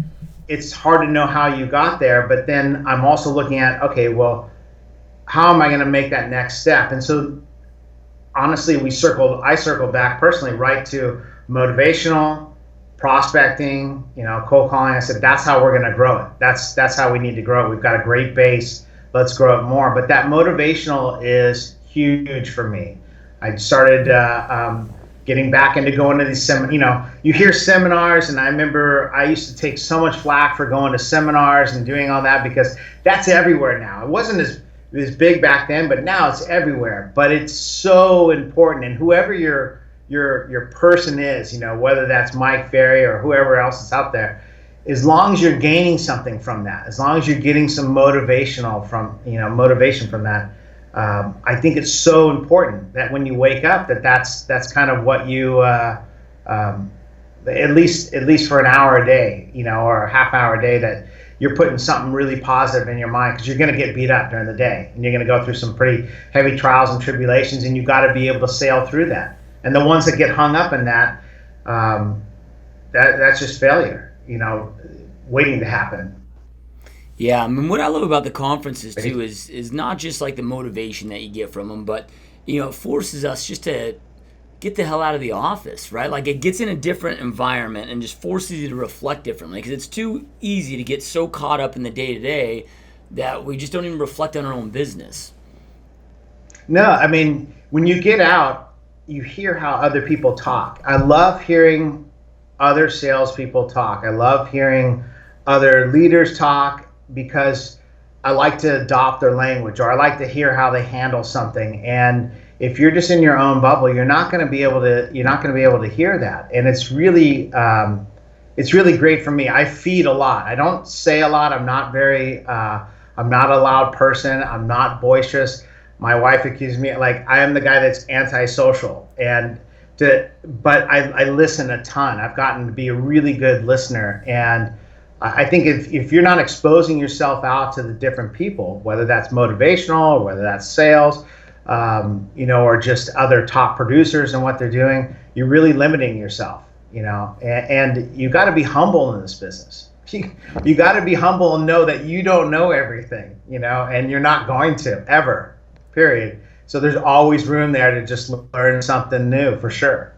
it's hard to know how you got there. But then I'm also looking at, okay, well, how am I going to make that next step? And so honestly, I circled back personally right to motivational, prospecting, cold calling. I said, that's how we're going to grow it. That's how we need to grow it. We've got a great base. Let's grow it more. But that motivational is huge for me. I started getting back into going to these seminars. You hear seminars, and I remember I used to take so much flack for going to seminars and doing all that, because that's everywhere now. It wasn't as big back then, but now it's everywhere. But it's so important, and whoever your person is, whether that's Mike Ferry or whoever else is out there, as long as you're gaining something from that, as long as you're getting some motivation from that, I think it's so important that when you wake up, that's kind of what you at least for an hour a day, or a half hour a day, that you're putting something really positive in your mind, because you're going to get beat up during the day, and you're going to go through some pretty heavy trials and tribulations, and you got to be able to sail through that. And the ones that get hung up in that, that's just failure, waiting to happen. Yeah, I mean, what I love about the conferences too is not just like the motivation that you get from them, but it forces us just to get the hell out of the office, right? Like, it gets in a different environment and just forces you to reflect differently, because it's too easy to get so caught up in the day-to-day that we just don't even reflect on our own business. No, I mean, when you get out, you hear how other people talk. I love hearing other salespeople talk. I love hearing other leaders talk, because I like to adopt their language, or I like to hear how they handle something. And if you're just in your own bubble, you're not going to be able to hear that. And it's really great for me. I feed a lot. I don't say a lot. I'm not a loud person. I'm not boisterous. My wife accuses me, like, I am the guy that's antisocial, but I listen a ton. I've gotten to be a really good listener. And I think if you're not exposing yourself out to the different people, whether that's motivational or whether that's sales, or just other top producers and what they're doing, you're really limiting yourself, and you got to be humble in this business. You got to be humble and know that you don't know everything, and you're not going to ever, period. So there's always room there to just learn something new, for sure.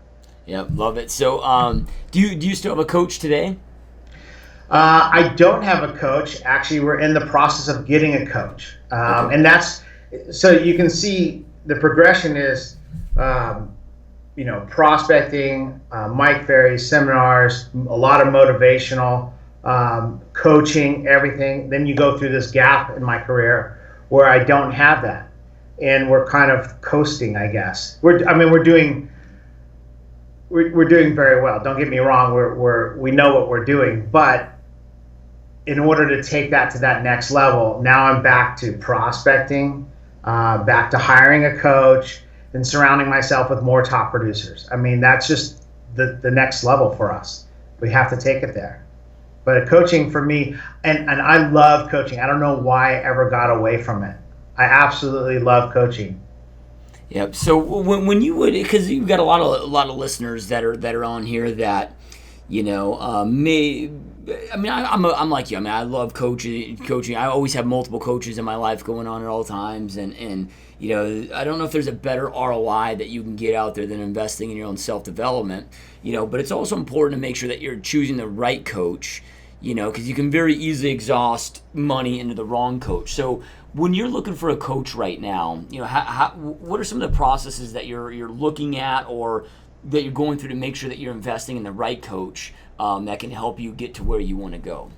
Yep, love it. So, do you still have a coach today? I don't have a coach. Actually, we're in the process of getting a coach, Okay. and that's so you can see the progression is, um, prospecting, Mike Ferry seminars, a lot of motivational coaching, everything. Then you go through this gap in my career where I don't have that, and we're kind of coasting, I guess. We're doing very well. Don't get me wrong. We know what we're doing, but in order to take that to that next level, now I'm back to prospecting, back to hiring a coach, and surrounding myself with more top producers. I mean, that's just the next level for us. We have to take it there. But coaching for me, and I love coaching. I don't know why I ever got away from it. I absolutely love coaching. Yep. So when you would, because you've got a lot of listeners that are on here that, may. I mean, I'm like you. I mean, I love coaching. I always have multiple coaches in my life going on at all times, and I don't know if there's a better ROI that you can get out there than investing in your own self development. But it's also important to make sure that you're choosing the right coach. Because you can very easily exhaust money into the wrong coach. So when you're looking for a coach right now, what are some of the processes that you're looking at or that you're going through to make sure that you're investing in the right coach that can help you get to where you want to go?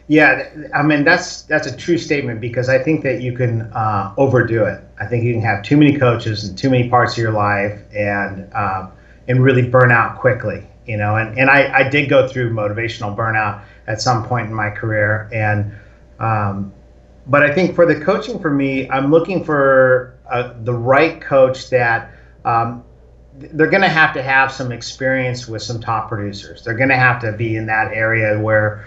Yeah, I mean that's a true statement because I think that you can overdo it. I think you can have too many coaches in too many parts of your life and really burn out quickly. And I did go through motivational burnout at some point in my career, but I think for the coaching for me, I'm looking for the right coach that they're going to have some experience with some top producers. They're going to have to be in that area where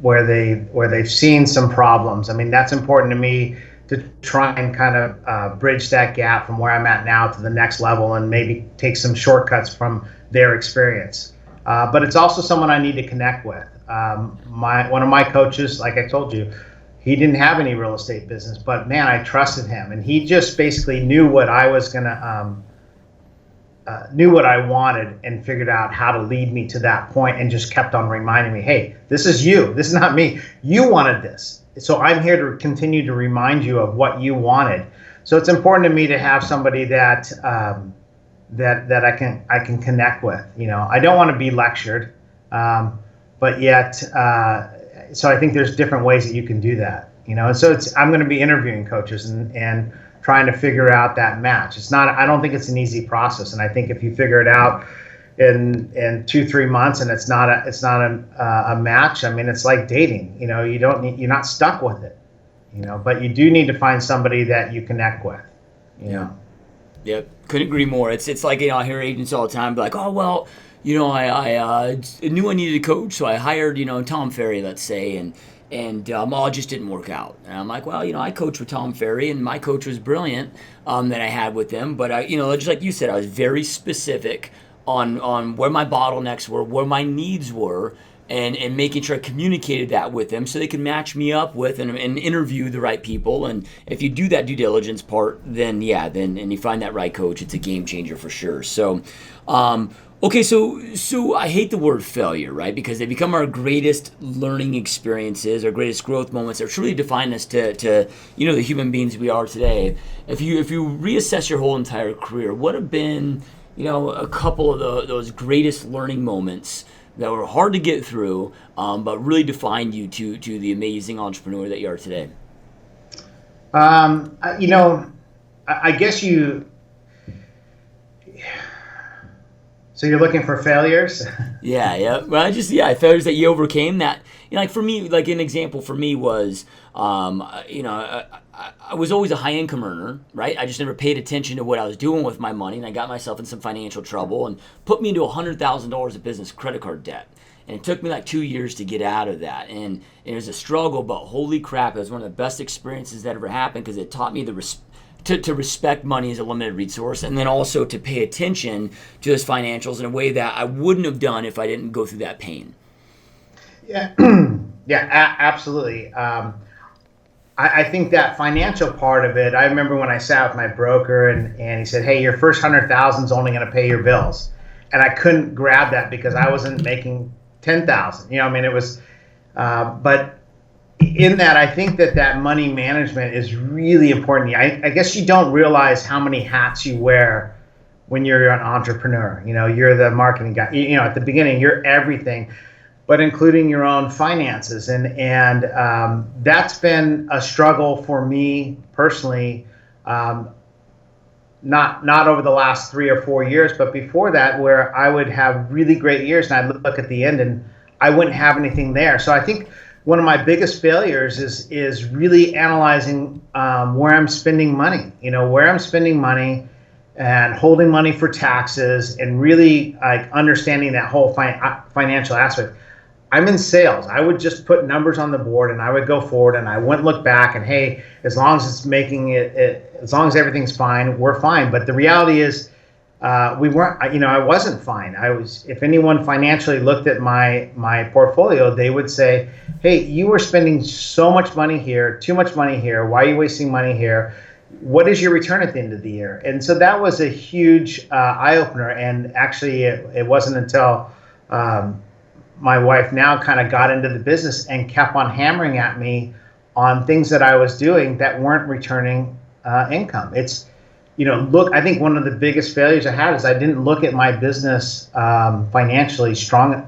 they've seen some problems. I mean, that's important to me to try and kind of bridge that gap from where I'm at now to the next level and maybe take some shortcuts from their experience. But it's also someone I need to connect with. One of my coaches, like I told you, he didn't have any real estate business, but man, I trusted him, and he just basically knew what I was gonna knew what I wanted and figured out how to lead me to that point and just kept on reminding me, hey, this is you. This is not me. You wanted this. So I'm here to continue to remind you of what you wanted. So it's important to me to have somebody that that I can connect with. I don't want to be lectured, but yet, so I think there's different ways that you can do that. And so I'm going to be interviewing coaches and trying to figure out that match. I don't think it's an easy process. And I think if you figure it out in 2-3 months and it's not a match, I mean, it's like dating, you're not stuck with it, but you do need to find somebody that you connect with, Yep. Couldn't agree more. It's like, I hear agents all the time be like, oh, well, I knew I needed a coach. So I hired, Tom Ferry, let's say, and it just didn't work out. And I'm like, well, I coached with Tom Ferry, and my coach was brilliant that I had with him. But just like you said, I was very specific on where my bottlenecks were, where my needs were, and making sure I communicated that with them so they could match me up with and interview the right people. And if you do that due diligence part, then you find that right coach, it's a game changer for sure. So, okay, so I hate the word failure, right? Because they become our greatest learning experiences, our greatest growth moments that truly define us to the human beings we are today. If you reassess your whole entire career, what have been a couple of those greatest learning moments that were hard to get through, but really defined you to the amazing entrepreneur that you are today? I guess you. So you're looking for failures? Yeah. Well, failures that you overcame that. Like for me, like an example for me was, I was always a high income earner, right? I just never paid attention to what I was doing with my money, and I got myself in some financial trouble and put me into $100,000 of business credit card debt. And it took me like 2 years to get out of that. And it was a struggle, but holy crap, it was one of the best experiences that ever happened because it taught me to respect money as a limited resource, and then also to pay attention to those financials in a way that I wouldn't have done if I didn't go through that pain. Yeah, yeah, absolutely. I think that financial part of it, I remember when I sat with my broker and he said, hey, your first 100,000 is only going to pay your bills. And I couldn't grab that because I wasn't making 10,000. I mean, it was, but in that, I think that money management is really important. I guess you don't realize how many hats you wear when you're an entrepreneur. You're the marketing guy. At the beginning, you're everything, but including your own finances. And that's been a struggle for me personally, not over the last 3 or 4 years, but before that, where I would have really great years and I'd look at the end and I wouldn't have anything there. So I think one of my biggest failures is really analyzing where I'm spending money, where I'm spending money and holding money for taxes and really like understanding that whole financial aspect. I'm in sales. I would just put numbers on the board and I would go forward and I wouldn't look back and, hey, as long as it's making it, as long as everything's fine, we're fine. But the reality is we weren't, I wasn't fine. If anyone financially looked at my portfolio, they would say, hey, you were spending so much money here, too much money here. Why are you wasting money here? What is your return at the end of the year? And so that was a huge eye opener. And actually it wasn't until my wife now kind of got into the business and kept on hammering at me on things that I was doing that weren't returning income. It's, I think one of the biggest failures I had is I didn't look at my business financially strong,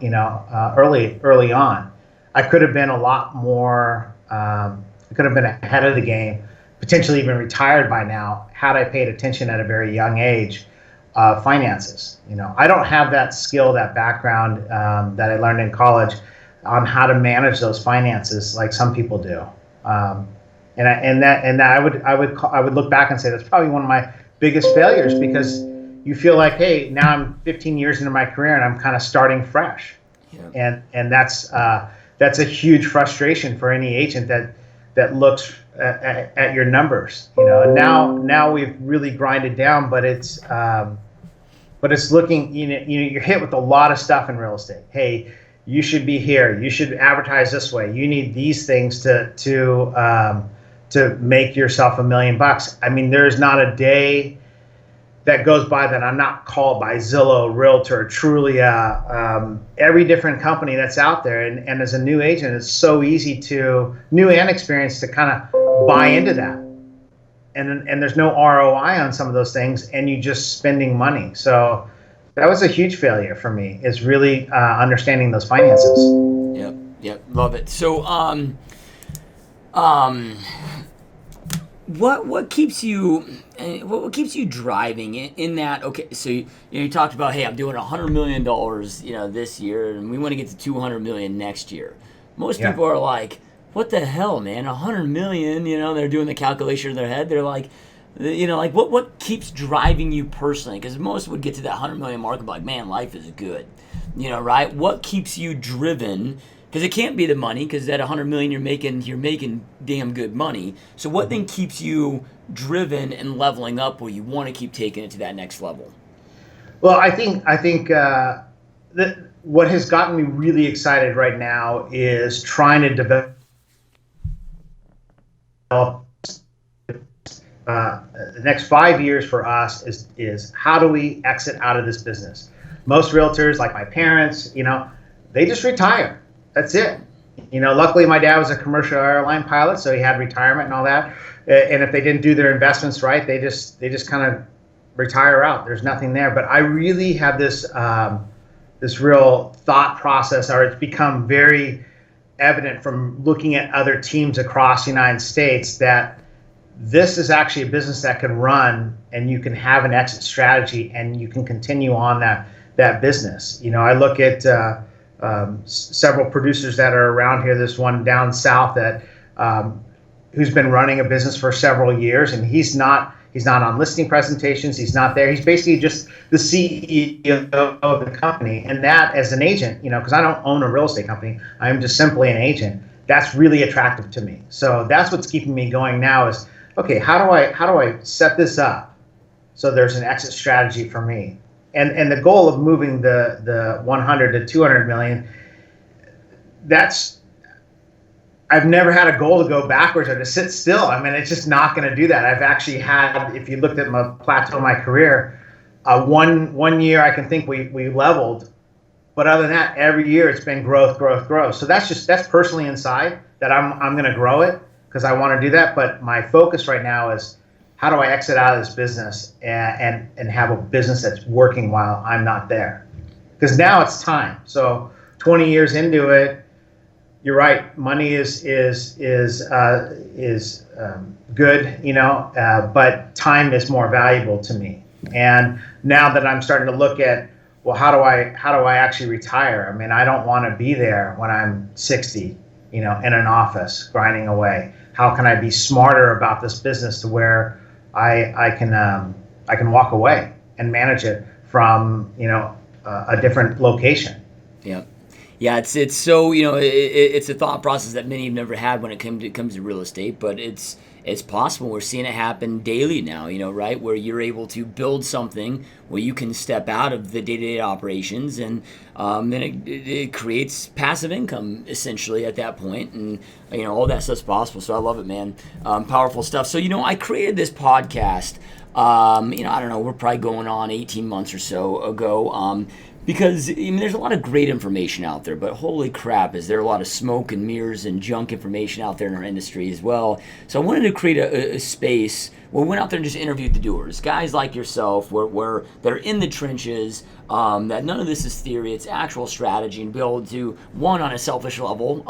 early on. I could have been a lot more, I could have been ahead of the game, potentially even retired by now, had I paid attention at a very young age. Finances. I don't have that skill, that background that I learned in college on how to manage those finances like some people do. I would look back and say that's probably one of my biggest failures because you feel like, hey, now I'm 15 years into my career and I'm kind of starting fresh. Yeah. And that's a huge frustration for any agent that looks at your numbers. And now we've really grinded down, but it's looking, you're hit with a lot of stuff in real estate. Hey, you should be here. You should advertise this way. You need these things to make yourself $1 million. I mean, there's not a day that goes by that I'm not called by Zillow, Realtor, Trulia, every different company that's out there. And as a new agent, it's so easy new and experienced, to kind of buy into that. And there's no ROI on some of those things, and you just spending money. So that was a huge failure for me, is really understanding those finances. Yep, love it. So, what keeps you driving in that? Okay, so you talked about, hey, I'm doing $100 million, this year, and we want to get to 200 million next year. Most people are like, what the hell, man? 100 million, they're doing the calculation in their head. They're like, what keeps driving you personally? Because most would get to that 100 million mark and be like, man, life is good, right? What keeps you driven? Because it can't be the money, because at 100 million you're making damn good money. So what then keeps you driven and leveling up where you want to keep taking it to that next level? Well, I think that what has gotten me really excited right now is trying to develop the next 5 years for us is how do we exit out of this business? Most realtors, like my parents, they just retire. That's it. Luckily my dad was a commercial airline pilot, so he had retirement and all that. And if they didn't do their investments right, they just kind of retire out. There's nothing there. But I really have this real thought process, or it's become very evident from looking at other teams across the United States, that this is actually a business that can run and you can have an exit strategy and you can continue on that business. I look at several producers that are around here. There's one down south that who's been running a business for several years, and he's not on listing presentations. He's not there. He's basically just the CEO of the company. And that, as an agent, because I don't own a real estate company, I'm just simply an agent. That's really attractive to me. So that's what's keeping me going now is, okay, how do I set this up so there's an exit strategy for me? And the goal of moving the 100 to 200 million, I've never had a goal to go backwards or to sit still. I mean, it's just not going to do that. I've actually had, if you looked at my plateau of my career, one year I can think we leveled, but other than that, every year it's been growth, growth, growth. So that's personally inside that I'm going to grow it because I want to do that. But my focus right now is how do I exit out of this business and have a business that's working while I'm not there? Because now it's time. So 20 years into it, you're right. Money is good, but time is more valuable to me. And now that I'm starting to look at, well, how do I actually retire? I mean, I don't want to be there when I'm 60, in an office grinding away. How can I be smarter about this business to where I can walk away and manage it from a different location? Yeah. Yeah, it's so, it's a thought process that many have never had when it comes to real estate, but it's possible. We're seeing it happen daily now, right? Where you're able to build something where you can step out of the day-to-day operations, and then it creates passive income essentially at that point, and all that stuff's possible. So I love it, man. Powerful stuff. So I created this podcast. I don't know. We're probably going on 18 months or so ago. Because there's a lot of great information out there, but holy crap, is there a lot of smoke and mirrors and junk information out there in our industry as well. So I wanted to create a space where we went out there and just interviewed the doers, guys like yourself, where that are in the trenches, that none of this is theory, it's actual strategy, and be able to, one, on a selfish level,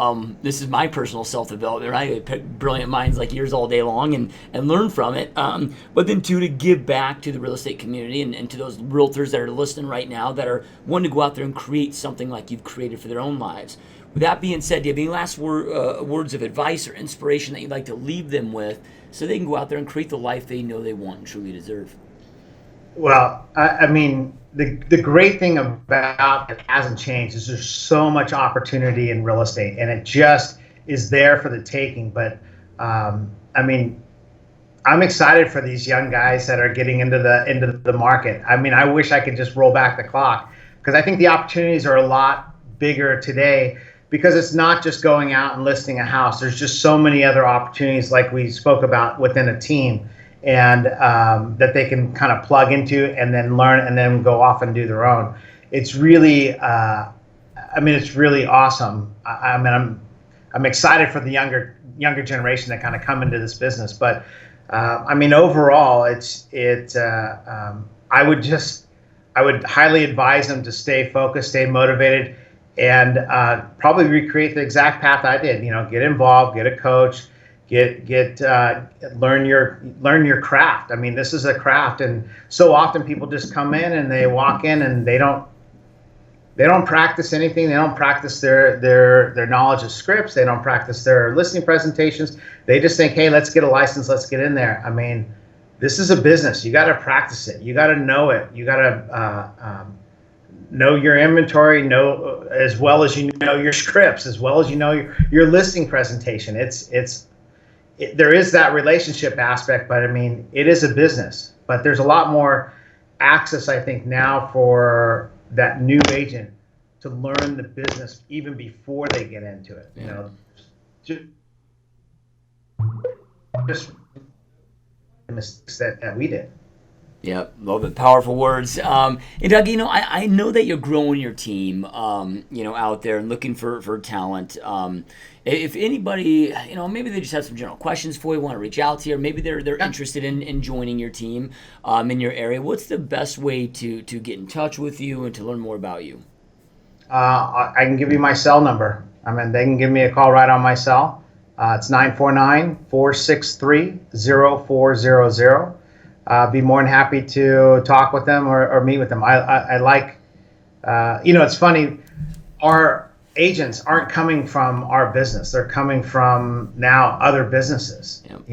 this is my personal self-development, right? I pick brilliant minds like yours all day long and learn from it, but then two, to give back to the real estate community and to those realtors that are listening right now that are wanting to go out there and create something like you've created for their own lives. With that being said, do you have any last words of advice or inspiration that you'd like to leave them with so they can go out there and create the life they know they want and truly deserve? Well, I mean, the great thing about it hasn't changed is there's so much opportunity in real estate, and it just is there for the taking. But I mean, I'm excited for these young guys that are getting into the market. I mean, I wish I could just roll back the clock, because I think the opportunities are a lot bigger today, because it's not just going out and listing a house. There's just so many other opportunities, like we spoke about, within a team, and that they can kind of plug into and then learn and then go off and do their own. It's really, it's really awesome. I'm excited for the younger generation that kind of come into this business. But overall, I would highly advise them to stay focused, stay motivated, and probably recreate the exact path I did. Get involved, get a coach, learn your craft. I mean, this is a craft, and so often people just come in and they walk in and they don't practice anything. They don't practice their knowledge of scripts. They don't practice their listing presentations. They just think, hey, let's get a license, let's get in there. I mean, this is a business. You got to practice it. You got to know it. You got to know your inventory, know as well as you know your scripts, as well as you know your listing presentation. There is that relationship aspect, but I mean, it is a business. But there's a lot more access, I think, now for that new agent to learn the business even before they get into it. Yeah. Just the mistakes that we did. Yeah, love it. Powerful words. And Doug, I know that you're growing your team, out there and looking for talent. If anybody, maybe they just have some general questions for you, want to reach out to you, or maybe they're interested in joining your team in your area, what's the best way to get in touch with you and to learn more about you? I can give you my cell number. I mean, they can give me a call right on my cell. It's 949-463-0400. Be more than happy to talk with them or meet with them. I like, it's funny, our agents aren't coming from our business. They're coming from now other businesses, Yep.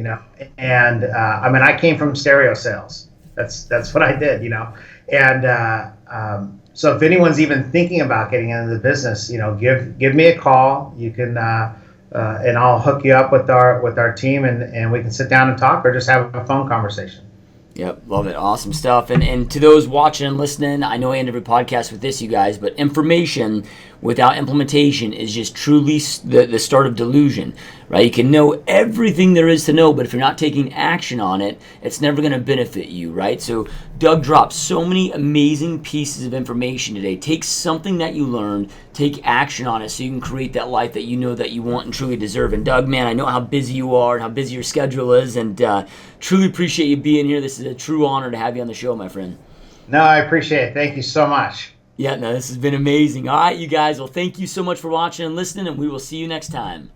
And I came from stereo sales. That's what I did, and so if anyone's even thinking about getting into the business, give me a call. You can, and I'll hook you up with our team, and we can sit down and talk, or just have a phone conversation. Yep, love it. Awesome stuff. And to those watching and listening, I know I end every podcast with this, you guys, but information without implementation is just truly the start of delusion, right? You can know everything there is to know, but if you're not taking action on it, it's never going to benefit you, right? So Doug dropped so many amazing pieces of information today. Take something that you learned, take action on it so you can create that life that you know that you want and truly deserve. And Doug, man, I know how busy you are and how busy your schedule is, and truly appreciate you being here. This is a true honor to have you on the show, my friend. No, I appreciate it. Thank you so much. Yeah, no, this has been amazing. All right, you guys. Well, thank you so much for watching and listening, and we will see you next time.